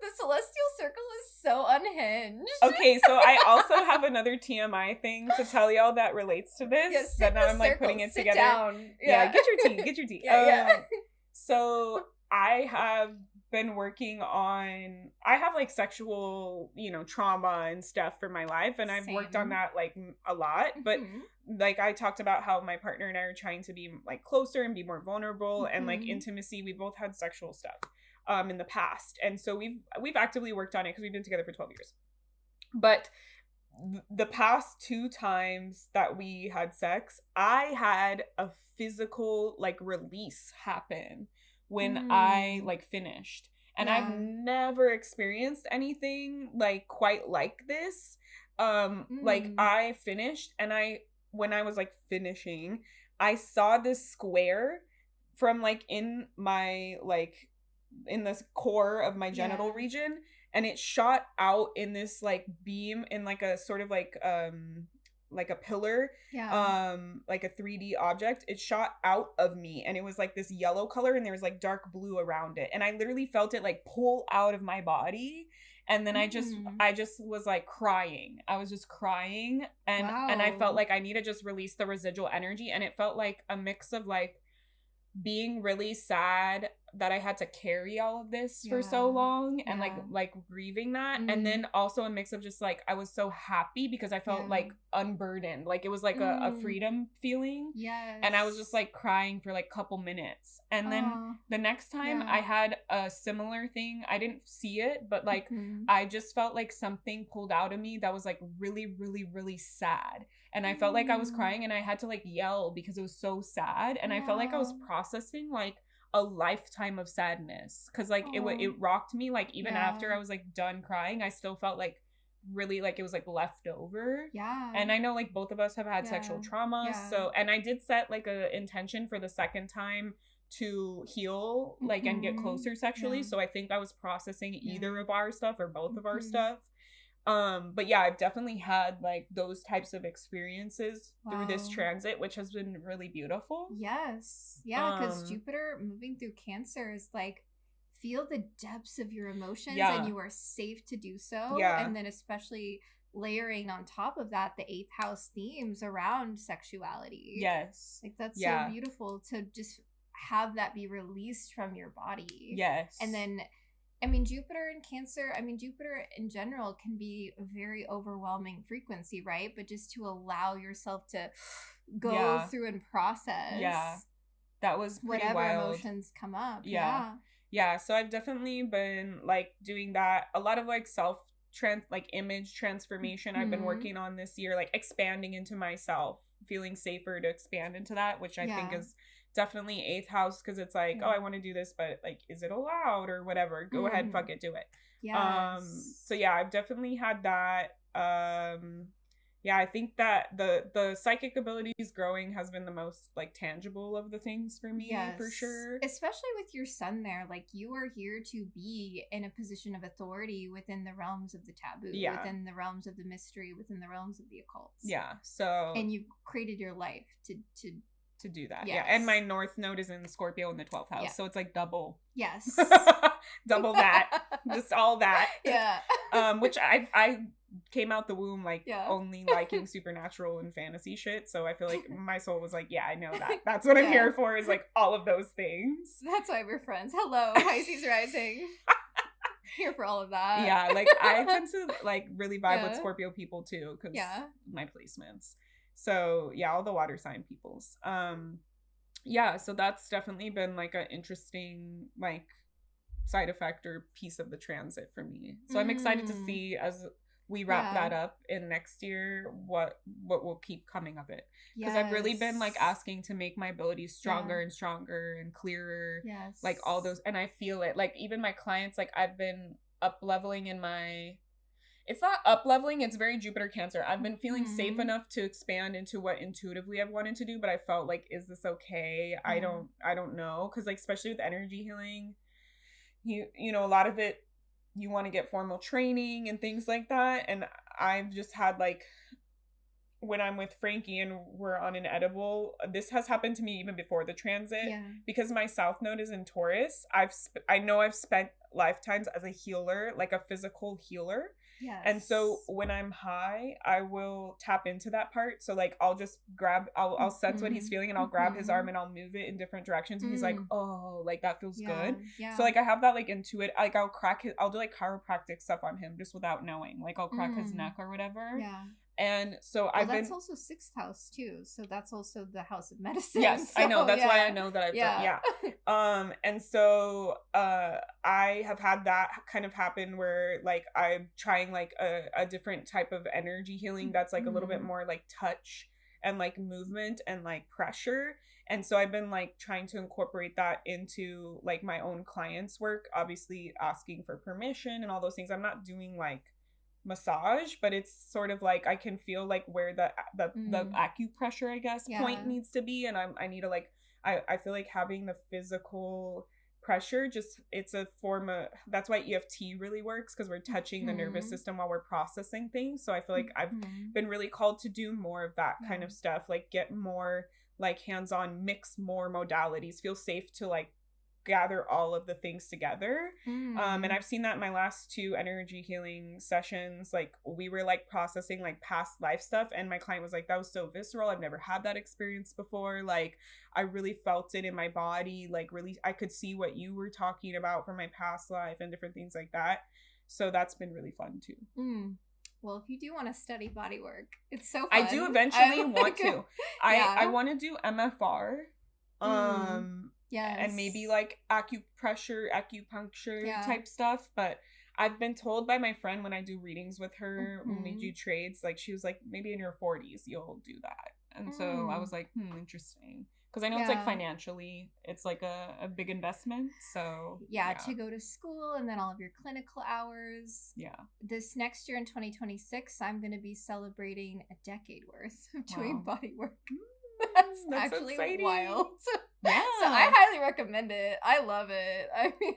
the celestial circle is so unhinged. Okay, so I also have another TMI thing to tell y'all that relates to this. That now I'm, like, putting it together. Down. Yeah, get your tea. So I have been working on, I have, like, sexual, trauma and stuff for my life, and I've worked on that, like, a lot, but like, I talked about how my partner and I are trying to be, like, closer and be more vulnerable, and, like, intimacy. We both had sexual stuff in the past, and so we've actively worked on it because we've been together for 12 years. But the past 2 times that we had sex, I had a physical, like, release happen when I, like, finished. And I've never experienced anything, like, quite like this. Like, I finished, and when I was, like, finishing, I saw this square from, like, in my, like, in this core of my genital region, and it shot out in this, like, beam in, like, a sort of, like a pillar, like a 3D object. It shot out of me, and it was, like, this yellow color, and there was, like, dark blue around it, and I literally felt it, like, pull out of my body. And then I just was, like, crying. I was just crying, and I felt like I need to just release the residual energy, and it felt like a mix of, like, being really sad that I had to carry all of this for so long, and like grieving that. And then also a mix of just like, I was so happy because I felt like unburdened. Like it was like a freedom feeling. Yes. And I was just like crying for like couple minutes. And then the next time I had a similar thing. I didn't see it, but like I just felt like something pulled out of me that was like really, really, really sad. And I felt like I was crying, and I had to like yell because it was so sad. And I felt like I was processing like a lifetime of sadness, because like it rocked me. Like even after I was like done crying, I still felt like really like it was like left over. And I know like both of us have had sexual trauma, so, and I did set like a intention for the second time to heal like and get closer sexually. So I think I was processing either of our stuff or both of our stuff. But yeah, I've definitely had like those types of experiences through this transit, which has been really beautiful. Yes. Yeah, because Jupiter moving through Cancer is like, feel the depths of your emotions, and you are safe to do so. And then especially layering on top of that the 8th house themes around sexuality. Like that's so beautiful to just have that be released from your body. And then I mean, Jupiter in Cancer, I mean, Jupiter in general can be a very overwhelming frequency, right? But just to allow yourself to go through and process. That was pretty whatever wild. Emotions come up. Yeah, so I've definitely been like doing that. A lot of like image transformation I've been working on this year, like expanding into myself, feeling safer to expand into that, which I think is definitely 8th house, because it's like, oh, I want to do this, but like, is it allowed or whatever? Go ahead, fuck it, do it. So yeah, I've definitely had that. Yeah, I think that the psychic abilities growing has been the most like tangible of the things for me, for sure. Especially with your son there, like you are here to be in a position of authority within the realms of the taboo, within the realms of the mystery, within the realms of the occult. So and you've created your life to do that. And my North Node is in Scorpio in the 12th house, so it's like double. Double that. Just all that. Which I came out the womb like only liking supernatural and fantasy shit, so I feel like my soul was like, I know that. That's what I'm here for, is like all of those things. That's why we're friends. Hello, Pisces rising. Here for all of that. Like I tend to like really vibe with Scorpio people too, because my placements. So all the water sign peoples. So that's definitely been like an interesting like side effect or piece of the transit for me. So I'm excited to see, as we wrap that up in next year, what will keep coming of it, because I've really been like asking to make my abilities stronger and stronger and clearer, like all those, and I feel it. Like even my clients, like I've been up leveling in my, it's not up leveling, it's very Jupiter Cancer. I've been feeling safe enough to expand into what intuitively I've wanted to do, but I felt like, is this okay? I don't know, because like especially with energy healing, you know, a lot of it, you want to get formal training and things like that. And I've just had like, when I'm with Frankie and we're on an edible, this has happened to me even before the transit, because my South Node is in Taurus. I know I've spent lifetimes as a healer, like a physical healer. And so when I'm high, I will tap into that part. So like I'll just I'll sense what he's feeling, and I'll grab his arm and I'll move it in different directions, and he's like, oh, like that feels good. So like I have that like intuitive, like I'll do like chiropractic stuff on him just without knowing. Like I'll crack his neck or whatever. And so that's also 6th house too. So that's also the house of medicine. Yes, so, I know. That's why I know that I've done. And so I have had that kind of happen where like I'm trying like a different type of energy healing that's like a little bit more like touch and like movement and like pressure. And so I've been like trying to incorporate that into like my own clients' work, obviously asking for permission and all those things. I'm not doing like massage, but it's sort of like I can feel like where the acupressure, I guess, point needs to be, and I need to like I feel like having the physical pressure, just it's a form of, that's why EFT really works, because we're touching the nervous system while we're processing things. So I feel like I've been really called to do more of that kind of stuff, like get more like hands-on, mix more modalities, feel safe to like gather all of the things together. And I've seen that in my last 2 energy healing sessions. Like, we were like processing like past life stuff, and my client was like, that was so visceral, I've never had that experience before. Like, I really felt it in my body, like really I could see what you were talking about from my past life and different things like that. So that's been really fun too. Well, if you do want to study body work, it's so fun. I do eventually want to. I want to do MFR. Yes. And maybe like acupuncture type stuff. But I've been told by my friend when I do readings with her, when we do trades, like she was like, maybe in your 40s you'll do that. And so I was like, interesting. Because I know it's like financially, it's like a big investment. So to go to school and then all of your clinical hours. Yeah. This next year in 2026, I'm going to be celebrating a decade worth of doing body work. That's actually exciting. Wild. Yeah. So I highly recommend it. I love it. I mean,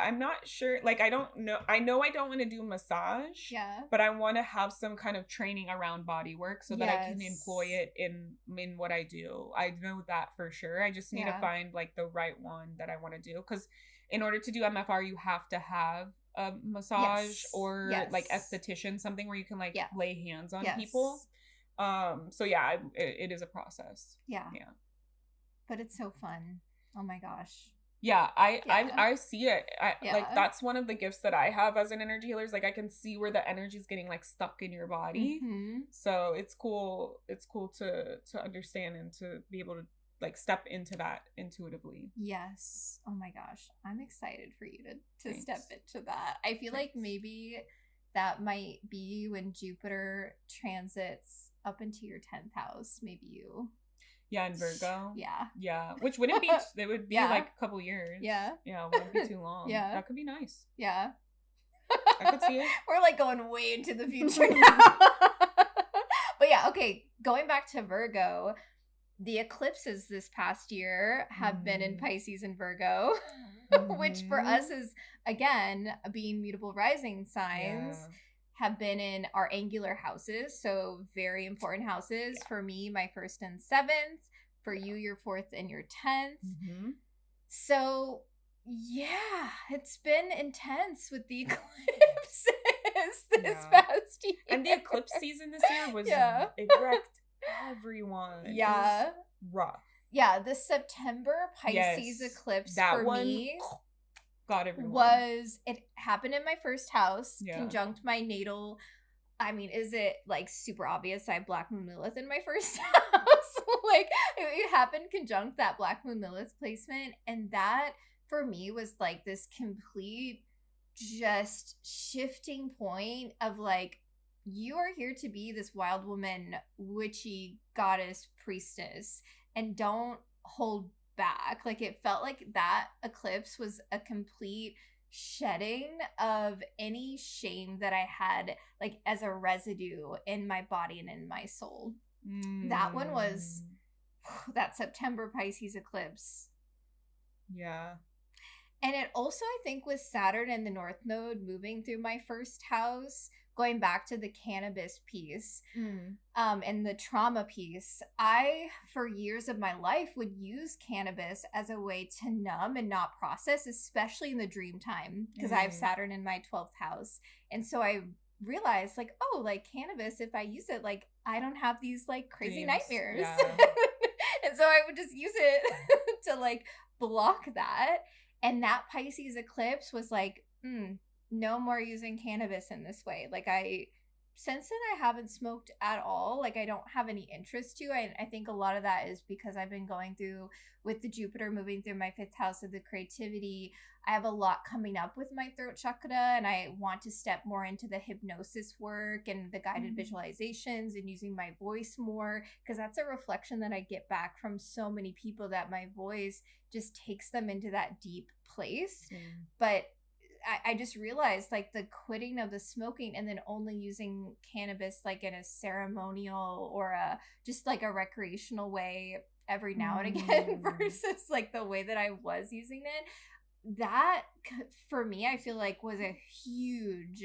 I'm not sure. Like, I don't know. I know I don't want to do massage. Yeah. But I want to have some kind of training around body work so that I can employ it in what I do. I know that for sure. I just need to find like the right one that I want to do. Because in order to do MFR, you have to have a massage or like esthetician, something where you can like lay hands on people. So yeah, it is a process. Yeah. But it's so fun. Oh my gosh. Yeah, I see it. Like, that's one of the gifts that I have as an energy healer, is like I can see where the energy is getting like stuck in your body. So it's cool. It's cool to understand and to be able to like step into that intuitively. Yes. Oh my gosh. I'm excited for you to step into that. I feel like maybe that might be when Jupiter transits up into your 10th house. Maybe you. Yeah, in Virgo. Yeah. Yeah. Which wouldn't be, it would be like a couple years. Yeah. Yeah, it wouldn't be too long. Yeah. That could be nice. Yeah. I could see it. We're like going way into the future now. But yeah, okay. Going back to Virgo, the eclipses this past year have been in Pisces and Virgo, which for us is, again, being mutable rising signs. Have been in our angular houses, so very important houses. For me, my 1st and 7th. For you, your 4th and your 10th. So yeah, it's been intense with the eclipses this past year. And the eclipse season this year was it wrecked everyone. Yeah, it was rough. Yeah, the September Pisces eclipse that for one, me got everyone. It happened in my 1st house, conjunct my natal. I mean, is it like super obvious I have Black Moon Lilith in my 1st house? Like, it happened conjunct that Black Moon Lilith placement, and that for me was like this complete just shifting point of like, you are here to be this wild woman, witchy goddess priestess, and don't hold back. Like, it felt like that eclipse was a complete shedding of any shame that I had, like, as a residue in my body and in my soul. That one was that September Pisces eclipse. Yeah. And it also, I think, with Saturn and the North Node moving through my 1st house, going back to the cannabis piece, and the trauma piece, I, for years of my life, would use cannabis as a way to numb and not process, especially in the dream time, because I have Saturn in my 12th house. And so I realized, like, oh, like, cannabis, if I use it, like, I don't have these, like, crazy nightmares. And so I would just use it to, like, block that. And that Pisces eclipse was like, no more using cannabis in this way. Like, since then, I haven't smoked at all. Like, I don't have any interest to. I think a lot of that is because I've been going through, with the Jupiter moving through my 5th house of the creativity, I have a lot coming up with my throat chakra, and I want to step more into the hypnosis work and the guided visualizations and using my voice more, because that's a reflection that I get back from so many people, that my voice just takes them into that deep place. But I just realized, like, the quitting of the smoking and then only using cannabis like in a ceremonial or just like a recreational way every now and again versus like the way that I was using it, that for me, I feel like was a huge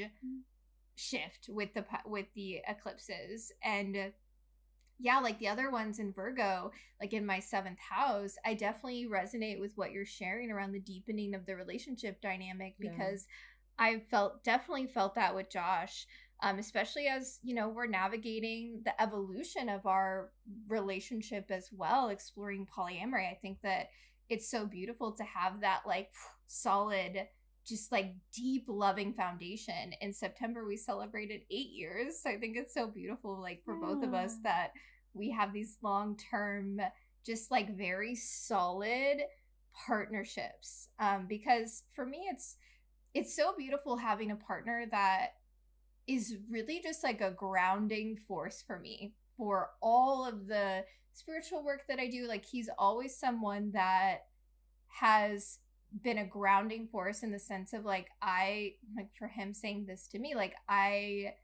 shift with the eclipses. And yeah, like the other ones in Virgo, like in my 7th house, I definitely resonate with what you're sharing around the deepening of the relationship dynamic, because I definitely felt that with Josh. Especially as, you know, we're navigating the evolution of our relationship as well, exploring polyamory. I think that it's so beautiful to have that like solid, just like deep loving foundation. In September we celebrated 8 years, so I think it's so beautiful, like for both of us, that we have these long-term, just like very solid partnerships. Because for me it's so beautiful having a partner that is really just like a grounding force for me for all of the spiritual work that I do. Like he's always someone that has been a grounding force, in the sense of like, I like, for him saying this to me, like I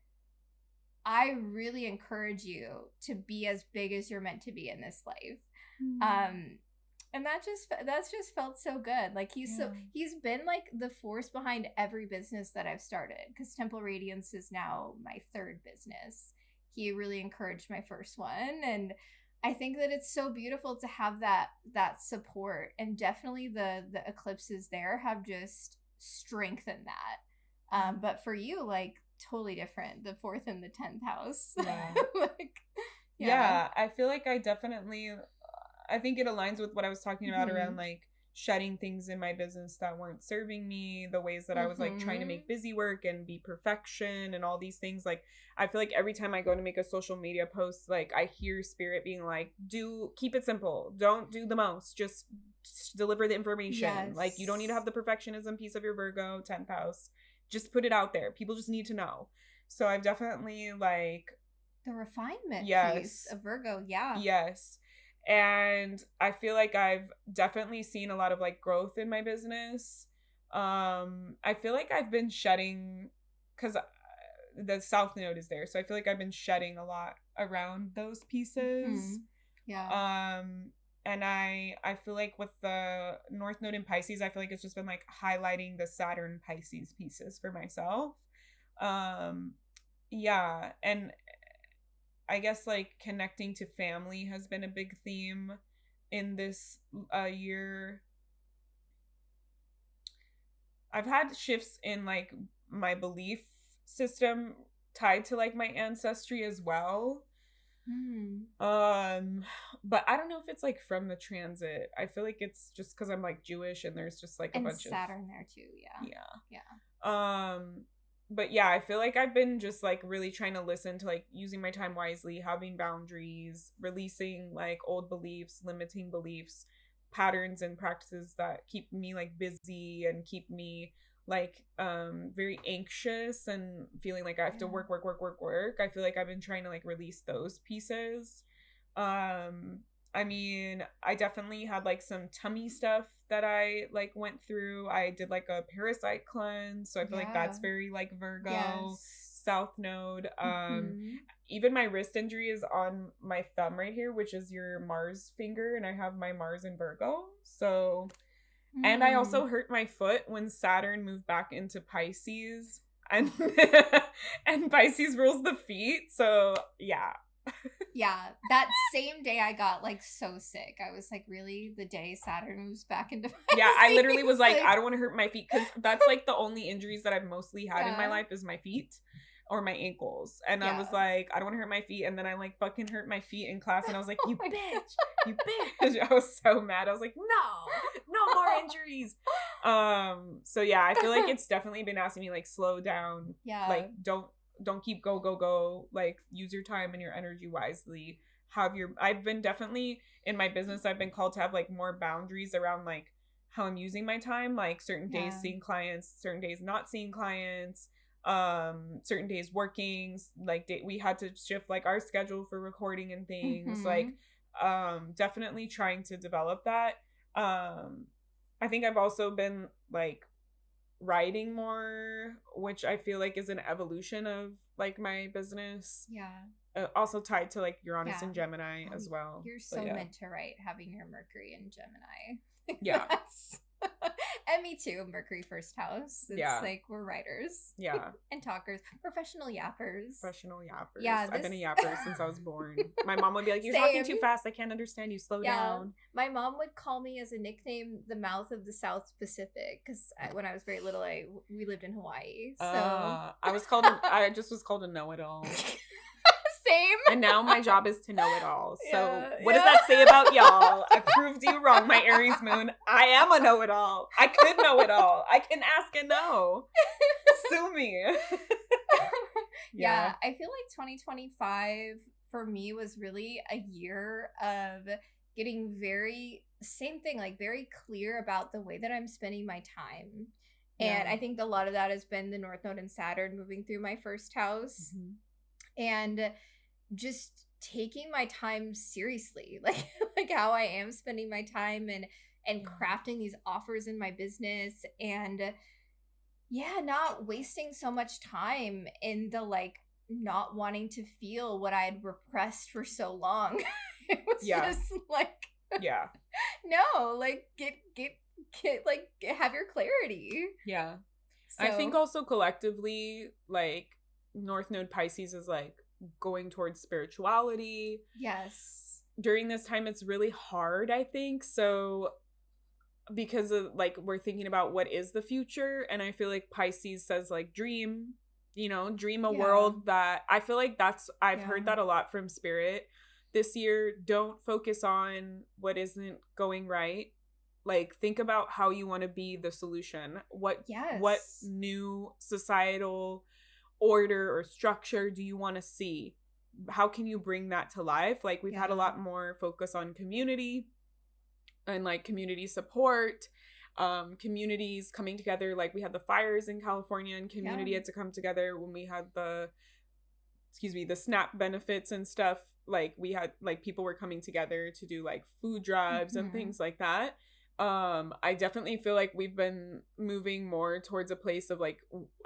really encourage you to be as big as you're meant to be in this life. And that's just felt so good. Like he's been like the force behind every business that I've started, because Temple Radiance is now my 3rd business. He really encouraged my first one, and I think that it's so beautiful to have that support. And definitely the eclipses there have just strengthened that. But for you, like totally different, the 4th and the 10th house. Yeah. Like, yeah, I feel like I think it aligns with what I was talking about around like shedding things in my business that weren't serving me, the ways that I was like trying to make busy work and be perfection and all these things. Like I feel like every time I go to make a social media post, like I hear spirit being like, keep it simple, don't do the most, just deliver the information. Yes. Like you don't need to have the perfectionism piece of your Virgo 10th house, just put it out there, people just need to know. So I've definitely like the refinement piece of Virgo. Yes. And I feel like I've definitely seen a lot of like growth in my business. I feel like I've been shedding, because the South Node is there, so I feel like I've been shedding a lot around those pieces. And I feel like with the North Node in Pisces, I feel like it's just been like highlighting the Saturn Pisces pieces for myself. Yeah, and I guess like connecting to family has been a big theme in this year. I've had shifts in like my belief system tied to like my ancestry as well. But I don't know if it's like from the transit. I feel like it's just because I'm like Jewish and there's just like a bunch of Saturn there too. But yeah, I feel like I've been just like really trying to listen to like using my time wisely, having boundaries, releasing like old beliefs, limiting beliefs, patterns and practices that keep me like busy and keep me like very anxious and feeling like I have to work. I feel like I've been trying to like release those pieces. I mean, I definitely had like some tummy stuff that I like went through. I did like a parasite cleanse, so I feel like that's very like Virgo, South Node. Even my wrist injury is on my thumb right here, which is your Mars finger, and I have my Mars in Virgo. So, and I also hurt my foot when Saturn moved back into Pisces, and and Pisces rules the feet. So yeah. Yeah, that same day I got like so sick. I was like, really? The day Saturn moves back into Pisces? Yeah, I literally was like, I don't want to hurt my feet, because that's like the only injuries that I've mostly had in my life is my feet or my ankles. And I was like, I don't want to hurt my feet. And then I like fucking hurt my feet in class, and I was like, you bitch, you bitch. I was so mad. I was like, no more injuries. So yeah, I feel like it's definitely been asking me like, slow down. Like don't keep go, like use your time and your energy wisely. I've been definitely in my business, I've been called to have like more boundaries around like how I'm using my time, like certain days seeing clients, certain days not seeing clients, certain days working, like we had to shift like our schedule for recording and things. Like definitely trying to develop that. I think I've also been like writing more, which I feel like is an evolution of like my business. Also tied to like Uranus and Gemini as well. You're so meant to write, having your Mercury in Gemini. And me too, Mercury first house. It's like we're writers. Yeah. And talkers. Professional yappers. Yeah, I've been a yapper since I was born. My mom would be like, you're talking too fast. I can't understand you. Slow down. My mom would call me as a nickname the mouth of the South Pacific because when I was very little, we lived in Hawaii. So I just was called a know-it-all. Same. And now my job is to know it all. So what does that say about y'all? I proved you wrong, my Aries moon. I am a know-it-all. I could know it all. I can ask and know. Sue me. Yeah, I feel like 2025 for me was really a year of getting very clear about the way that I'm spending my time. And I think a lot of that has been the North Node and Saturn moving through my first house. Mm-hmm. And just taking my time seriously, like how I am spending my time and crafting these offers in my business, and not wasting so much time in the not wanting to feel what I had repressed for so long. It was just no, get have your clarity. Yeah. So, I think also collectively, North Node Pisces is going towards spirituality. Yes. During this time, it's really hard, I think. So because of we're thinking about what is the future, and I feel like Pisces says dream, dream a world that I feel like I've heard that a lot from Spirit this year. Don't focus on what isn't going right. Think about how you want to be the solution. What new societal order or structure do you want to see? How can you bring that to life? We've had a lot more focus on community and community support, communities coming together. We had the fires in California, and community had to come together when we had the SNAP benefits and stuff. We had people were coming together to do food drives and things like that. I definitely feel like we've been moving more towards a place of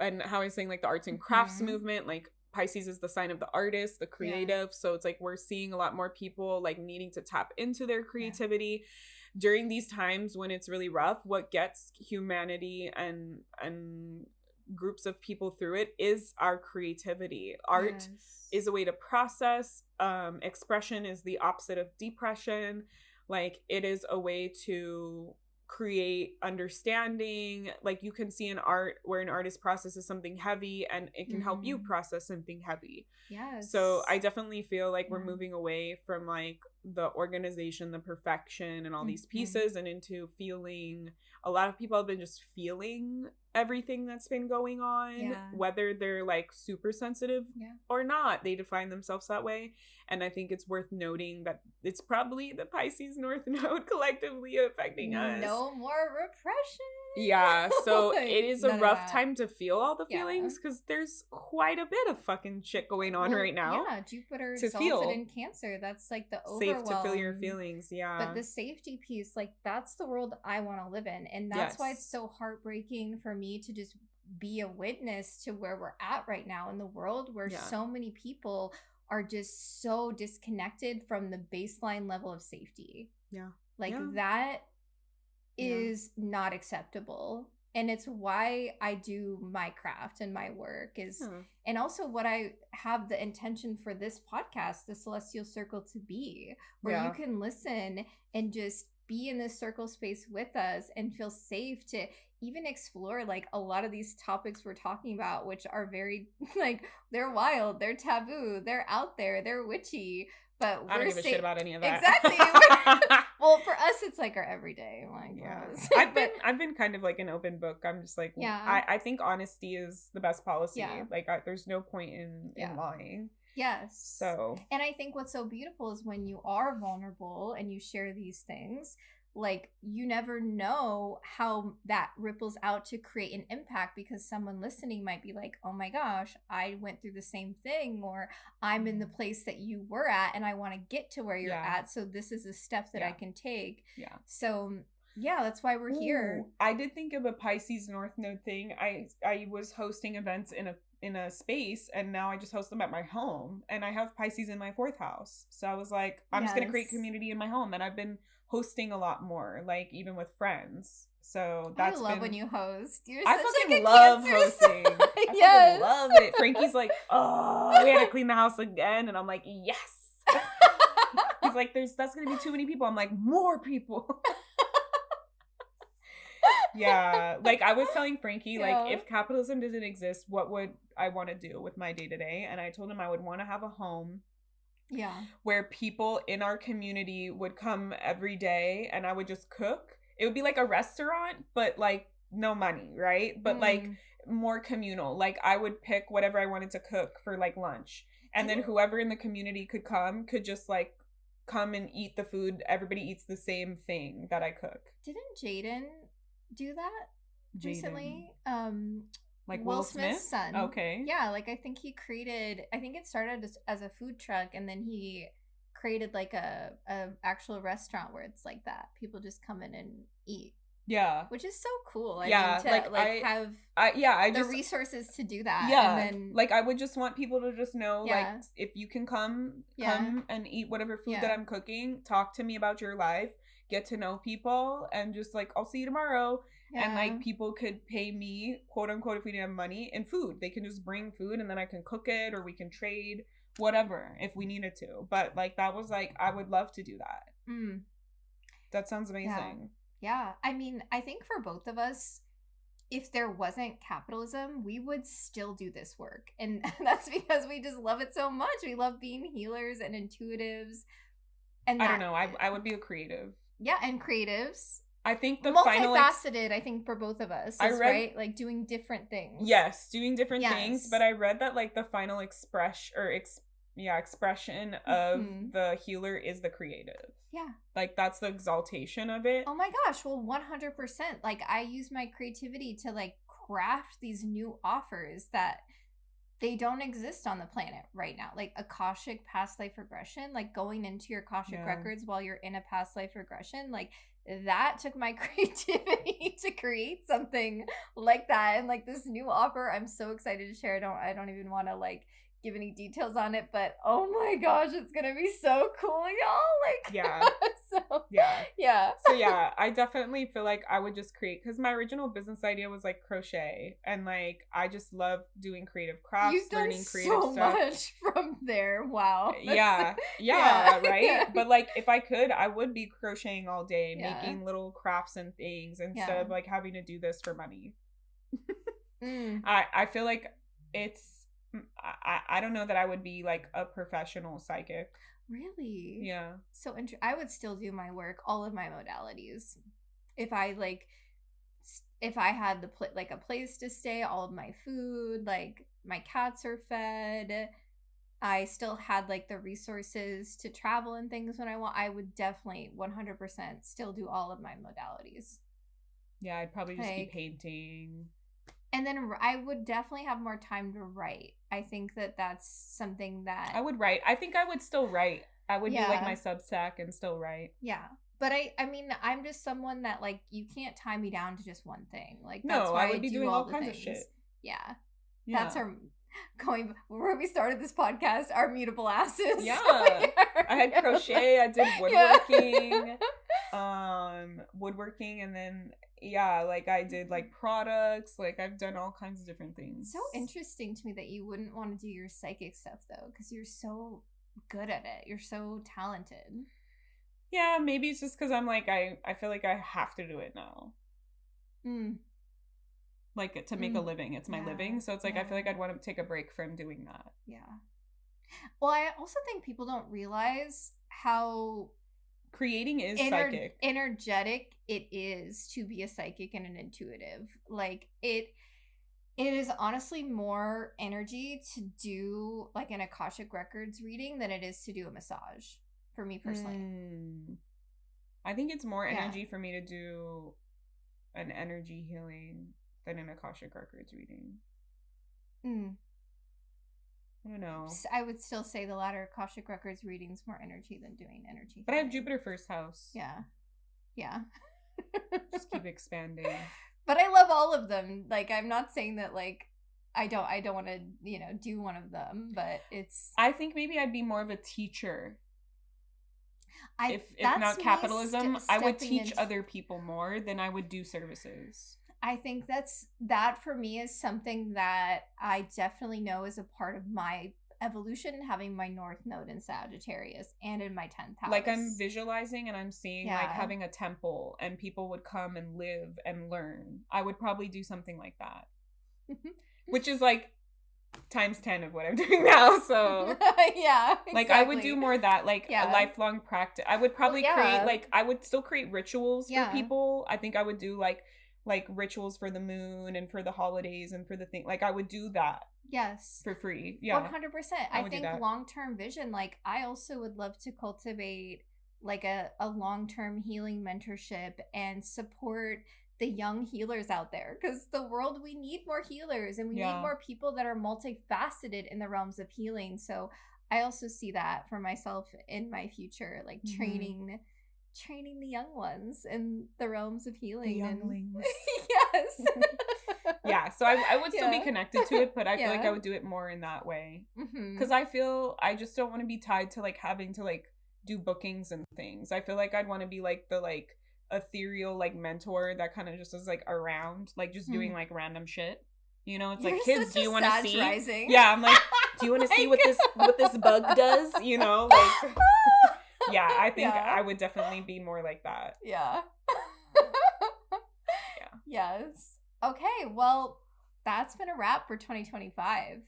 and how I was saying the arts and crafts movement. Pisces is the sign of the artist, the creative. So it's we're seeing a lot more people needing to tap into their creativity during these times when it's really rough. What gets humanity and groups of people through it is our creativity. Art is a way to process. Expression is the opposite of depression. It is a way to create understanding. You can see in art where an artist processes something heavy, and it can help you process something heavy. Yes. So I definitely feel we're moving away from the organization, the perfection, and all these pieces, and into feeling. A lot of people have been just feeling everything that's been going on, whether they're super sensitive or not. They define themselves that way. And I think it's worth noting that it's probably the Pisces North Node collectively affecting us. No more repression. Yeah, so it is a rough time to feel all the feelings, because there's quite a bit of fucking shit going on right now. Yeah, Jupiter exalted in Cancer. That's the overwhelm. Safe to feel your feelings, But the safety piece, that's the world I want to live in. And that's why it's so heartbreaking for me to just be a witness to where we're at right now in the world, where so many people are just so disconnected from the baseline level of safety. That is not acceptable. And it's why I do my craft and my work and also what I have the intention for this podcast, the Celestial Circle, to be, where you can listen and just be in this circle space with us and feel safe to even explore a lot of these topics we're talking about, which are very they're wild, they're taboo, they're out there, they're witchy, but I don't give a shit about any of that. Exactly. Well, for us it's our everyday. I've been kind of an open book. I'm just I think honesty is the best policy. There's no point in lying. Yes. So, and I think what's so beautiful is when you are vulnerable and you share these things, you never know how that ripples out to create an impact, because someone listening might be oh my gosh, I went through the same thing, or I'm in the place that you were at and I want to get to where you're at. So this is a step that I can take. Yeah. So that's why we're here. I did think of a Pisces North Node thing. I was hosting events in a space, and now I just host them at my home, and I have Pisces in my 4th house. So I was like, I'm just gonna create community in my home, and I've been hosting a lot more, like even with friends. So that's I love when you host. I fucking love hosting. I fucking love it. Frankie's like, oh, we had to clean the house again, and I'm like, yes. He's like, that's gonna be too many people. I'm like, more people. Yeah, like I was telling Frankie, like if capitalism didn't exist, what would I want to do with my day-to-day? And I told him I would want to have a home where people in our community would come every day, and I would just cook. It would be like a restaurant, but like no money, right? But like more communal. Like I would pick whatever I wanted to cook for like lunch, and then whoever in the community could just like come and eat the food. Everybody eats the same thing that I cook. Didn't Jaden do that recently? Like Will Smith's son. Okay. Yeah, like I think it started as a food truck, and then he created like a actual restaurant where it's like that. People just come in and eat. Yeah. Which is so cool. I mean, the resources to do that. Yeah. And then, like I would just want people to just know, like, if you can come and eat whatever food that I'm cooking, talk to me about your life, get to know people, and just like, I'll see you tomorrow. Yeah. And like people could pay me, quote unquote, if we didn't have money, in food. They can just bring food, and then I can cook it, or we can trade, whatever, if we needed to. But like that was like, I would love to do that. That sounds amazing. Yeah. I mean, I think for both of us, if there wasn't capitalism, we would still do this work. And that's because we just love it so much. We love being healers and intuitives. And I don't know. I would be a creative. Yeah, and creatives. I think the multifaceted, I think, for both of us, right? Like doing different things. Yes, doing different things. But I read that like the final expression of the healer is the creative. Yeah. Like that's the exaltation of it. Oh my gosh. Well, 100%. Like I use my creativity to like craft these new offers that they don't exist on the planet right now. Like Akashic past life regression, like going into your Akashic records while you're in a past life regression, like that took my creativity to create something like that. And like this new offer, I'm so excited to share. I don't even want to like give any details on it, but oh my gosh, it's gonna be so cool, y'all. Like so I definitely feel like I would just create, because my original business idea was like crochet, and like I just love doing creative crafts. You've done learning creative so stuff. Much from there. Wow. Right. But like if I could, I would be crocheting all day, making little crafts and things instead of like having to do this for money. I feel like I don't know that I would be like a professional psychic. Really? Yeah. So I would still do my work, all of my modalities. If I had like a place to stay, all of my food, like my cats are fed, I still had like the resources to travel and things when I want, I would definitely 100% still do all of my modalities. Yeah, I'd probably just be painting. And then I would definitely have more time to write. I think that's something that I would write. I think I would still write. I would do like my Substack and still write. Yeah. But I mean, I'm just someone that like, you can't tie me down to just one thing. Like, that's why I would be doing all kinds of shit. Yeah. That's our where we started this podcast, our mutable asses. Yeah. I had crochet, I did woodworking. Woodworking, and then like I did like products, like I've done all kinds of different things. So interesting to me that you wouldn't want to do your psychic stuff though, because you're so good at it. You're so talented. Yeah, maybe it's just because I'm like I feel like I have to do it now. Like to make a living. It's my living. So it's like I feel like I'd want to take a break from doing that. Yeah. Well, I also think people don't realize how creating is psychic. Energetic it is to be a psychic and an intuitive. Like it is honestly more energy to do like an Akashic Records reading than it is to do a massage, for me personally. I think it's more energy for me to do an energy healing than an Akashic Records reading. I don't know. I would still say the latter, Akashic Records reading's more energy than doing energy. But I have Jupiter first house. Yeah. Just keep expanding. But I love all of them. Like, I'm not saying that, like, I don't want to, do one of them, but it's. I think maybe I'd be more of a teacher. If that's not me capitalism, I would stepping teach into- other people more than I would do services. I think that for me is something that I definitely know is a part of my evolution, having my North Node in Sagittarius and in my 10th house. Like, I'm visualizing and I'm seeing like Yeah. having a temple and people would come and live and learn. I would probably do something like that. Which is like times 10 of what I'm doing now. So yeah, exactly. like I would do more of that, like Yeah. a lifelong practice. I would probably Well, yeah. create like I would still create rituals Yeah. for people. I think I would do like rituals for the moon and for the holidays and for the thing. Like I would do that. Yes. For free. Yeah. 100%. I I would do think that. long-term vision, like I also would love to cultivate like a long-term healing mentorship and support the young healers out there, because the world, we need more healers and we Yeah. need more people that are multifaceted in the realms of healing. So I also see that for myself in my future, like training the young ones in the realms of healing. The younglings. Yes. Yeah, so I would still be Yeah. connected to it, but I feel like Yeah. I would do it more in that way. Mhm. Because I feel I just don't want to be tied to like having to like do bookings and things. I feel like I'd want to be like the like ethereal like mentor that kind of just is like around, like just doing like random shit. You know, it's like, You're kids, such do a you want to Sag see? rising. Yeah, I'm like, do you want to see what this bug does? You know, like yeah, I think Yeah. I would definitely be more like that. Yeah. Yeah. Yes. Okay, well, that's been a wrap for 2025.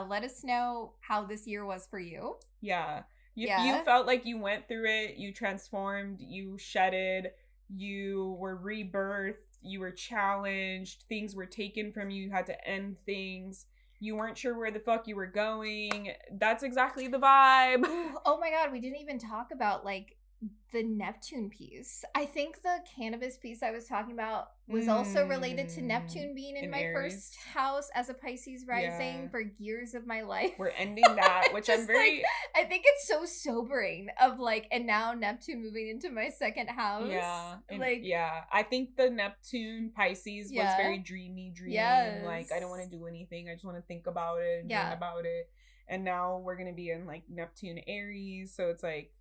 Let us know how this year was for you. Yeah. If Yeah. you felt like you went through it, you transformed, you shedded, you were rebirthed, you were challenged, things were taken from you, you had to end things, you weren't sure where the fuck you were going, that's exactly the vibe. Ooh, oh my god, we didn't even talk about like the Neptune piece. I think the cannabis piece I was talking about was also related to Neptune being in my Aries. first house as a Pisces rising Yeah. for years of my life. We're ending that, which I'm Just, very... I think it's so sobering of like, and now Neptune moving into my second house. Yeah. Like, yeah. I think the Neptune Pisces was Yeah. very dreamy. Yes. Like, I don't want to do anything. I just want to think about it and Yeah. dream about it. And now we're going to be in like Neptune Aries. So it's like,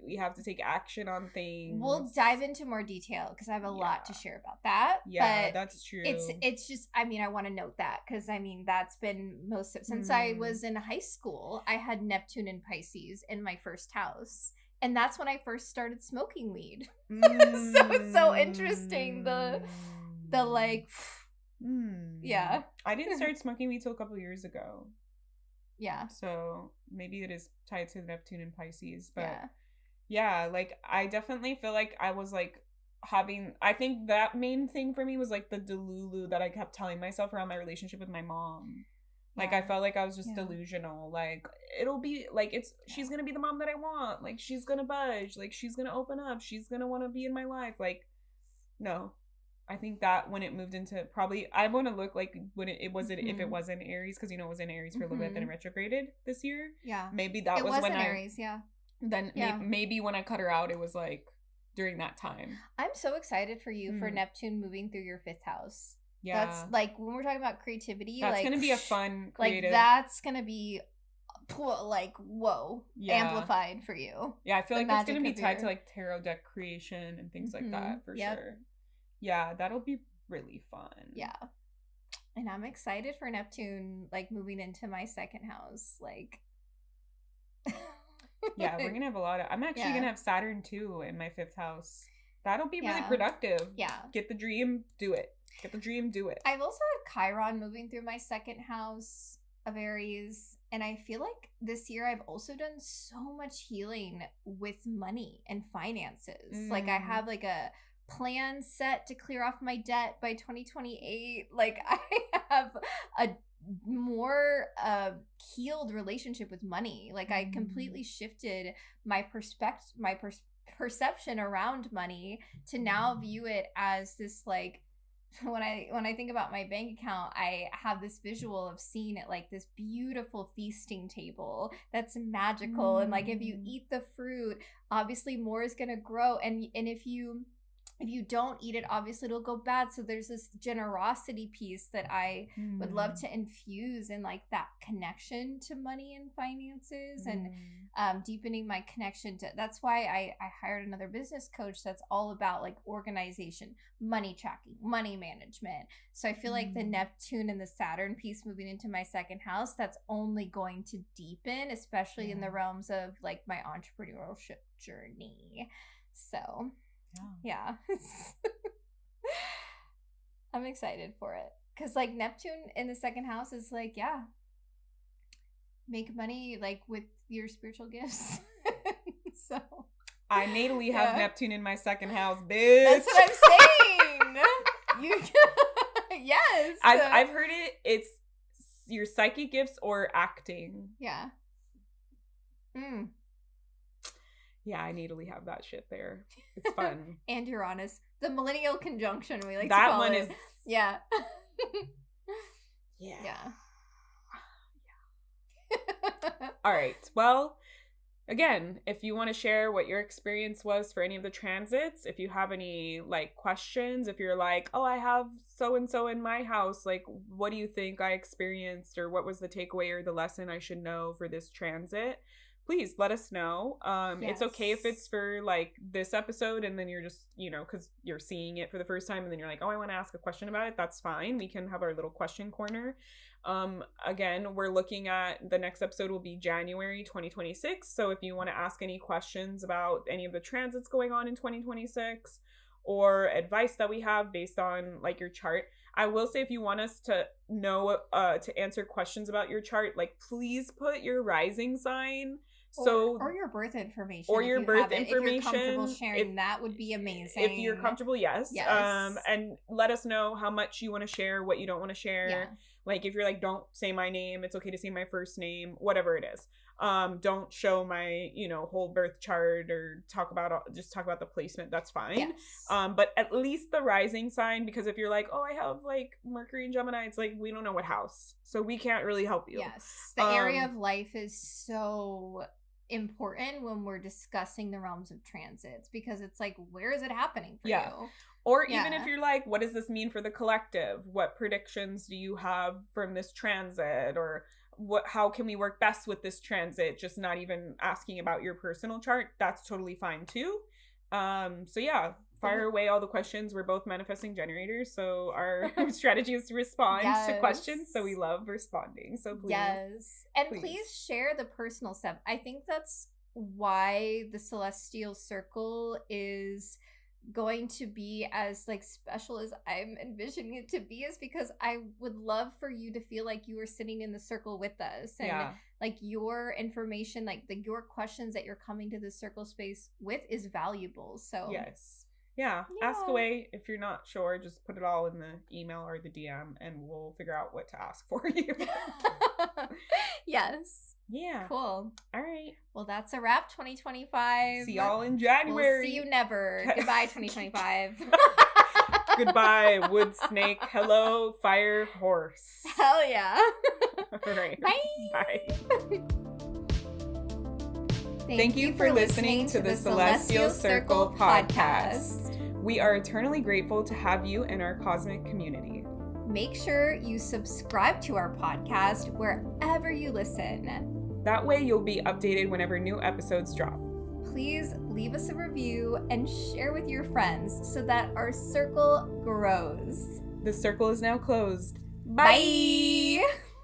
we have to take action on things. We'll dive into more detail because I have a lot to share about that. Yeah, but that's true. It's just, I mean, I want to note that because I mean that's been most of since I was in high school. I had Neptune and Pisces in my first house, and that's when I first started smoking weed. So it's so interesting. The like, yeah. I didn't start smoking weed till a couple years ago. Yeah. So maybe it is tied to Neptune and Pisces, but Yeah. yeah, like I definitely feel like I was like having, I think that main thing for me was like the delulu that I kept telling myself around my relationship with my mom. Like I felt like I was just delusional. Like it'll be like she's gonna be the mom that I want. Like she's gonna budge. Like she's gonna open up. She's gonna want to be in my life. Like no. I think that when it moved into probably, I want to look like when it was if it was in Aries, because it was in Aries for a little bit, then it retrograded this year. Yeah. Maybe that was when Aries, yeah. Then maybe when I cut her out, it was like during that time. I'm so excited for you for Neptune moving through your fifth house. Yeah. That's like when we're talking about creativity, that's like gonna be a fun creative. Like that's gonna be like whoa, amplified for you. Yeah, I feel like that's gonna be tied to like tarot deck creation and things like that for sure. Yeah, that'll be really fun. Yeah. And I'm excited for Neptune like moving into my second house. Like yeah, we're gonna have a lot of I'm actually gonna have Saturn too in my fifth house. That'll be really productive. Yeah. Get the dream, do it. Get the dream, do it. I've also had Chiron moving through my second house of Aries, and I feel like this year I've also done so much healing with money and finances. Like I have like a plan set to clear off my debt by 2028. Like I have a more healed relationship with money. Like I completely shifted my perception around money to now view it as this like when I think about my bank account, I have this visual of seeing it like this beautiful feasting table that's magical, and like if you eat the fruit, obviously more is going to grow, and if you if you don't eat it, obviously it'll go bad. So there's this generosity piece that I would love to infuse in like that connection to money and finances and deepening my connection to, that's why I hired another business coach that's all about like organization, money tracking, money management. So I feel like the Neptune and the Saturn piece moving into my second house, that's only going to deepen, especially in the realms of like my entrepreneurship journey. So yeah. I'm excited for it. Because, like, Neptune in the second house is like, yeah, make money, like, with your spiritual gifts. So. I natally have Neptune in my second house, bitch. That's what I'm saying. Yes. I've heard it's your psychic gifts or acting. Yeah. Yeah, I natally have that shit there. It's fun. And Uranus. The millennial conjunction, we like that to call one it. Is yeah. Yeah. All right. Well, again, if you want to share what your experience was for any of the transits, if you have any like questions, if you're like, oh, I have so and so in my house, like, what do you think I experienced, or what was the takeaway or the lesson I should know for this transit? Please let us know. It's okay if it's for like this episode and then you're just, because you're seeing it for the first time and then you're like, oh, I want to ask a question about it. That's fine. We can have our little question corner. Again, we're looking at, the next episode will be January 2026. So if you want to ask any questions about any of the transits going on in 2026 or advice that we have based on like your chart, I will say if you want us to know, to answer questions about your chart, like please put your rising sign. Or your birth information. Or your birth information. If you're comfortable sharing, that would be amazing. If you're comfortable, yes. And let us know how much you want to share, what you don't want to share. Yeah. Like if you're like, don't say my name, it's okay to say my first name, whatever it is. Don't show my, whole birth chart or talk about the placement. That's fine. Yes. But at least the rising sign, because if you're like, oh, I have like Mercury and Gemini, it's like, we don't know what house, so we can't really help you. Yes. The area of life is so important when we're discussing the realms of transits, because it's like, where is it happening for you? Or even if you're like, what does this mean for the collective? What predictions do you have from this transit? Or how can we work best with this transit? Just not even asking about your personal chart. That's totally fine too. Fire away all the questions. We're both manifesting generators, so our strategy is to respond to questions. So we love responding. So please. Yes. And please share the personal stuff. I think that's why the Celestial Circle is going to be as like special as I'm envisioning it to be, is because I would love for you to feel like you are sitting in the circle with us, and like your information, like your questions that you're coming to the circle space with is valuable. So ask away. If you're not sure, just put it all in the email or the DM and we'll figure out what to ask for you. Yes. Yeah. Cool. All right. Well, that's a wrap. 2025. See y'all in January. We'll see you never. Goodbye, 2025. Goodbye, wood snake. Hello, fire horse. Hell yeah. All right. Bye. Bye. Thank you for listening to the Celestial Circle podcast. We are eternally grateful to have you in our cosmic community. Make sure you subscribe to our podcast wherever you listen. That way you'll be updated whenever new episodes drop. Please leave us a review and share with your friends so that our circle grows. The circle is now closed. Bye.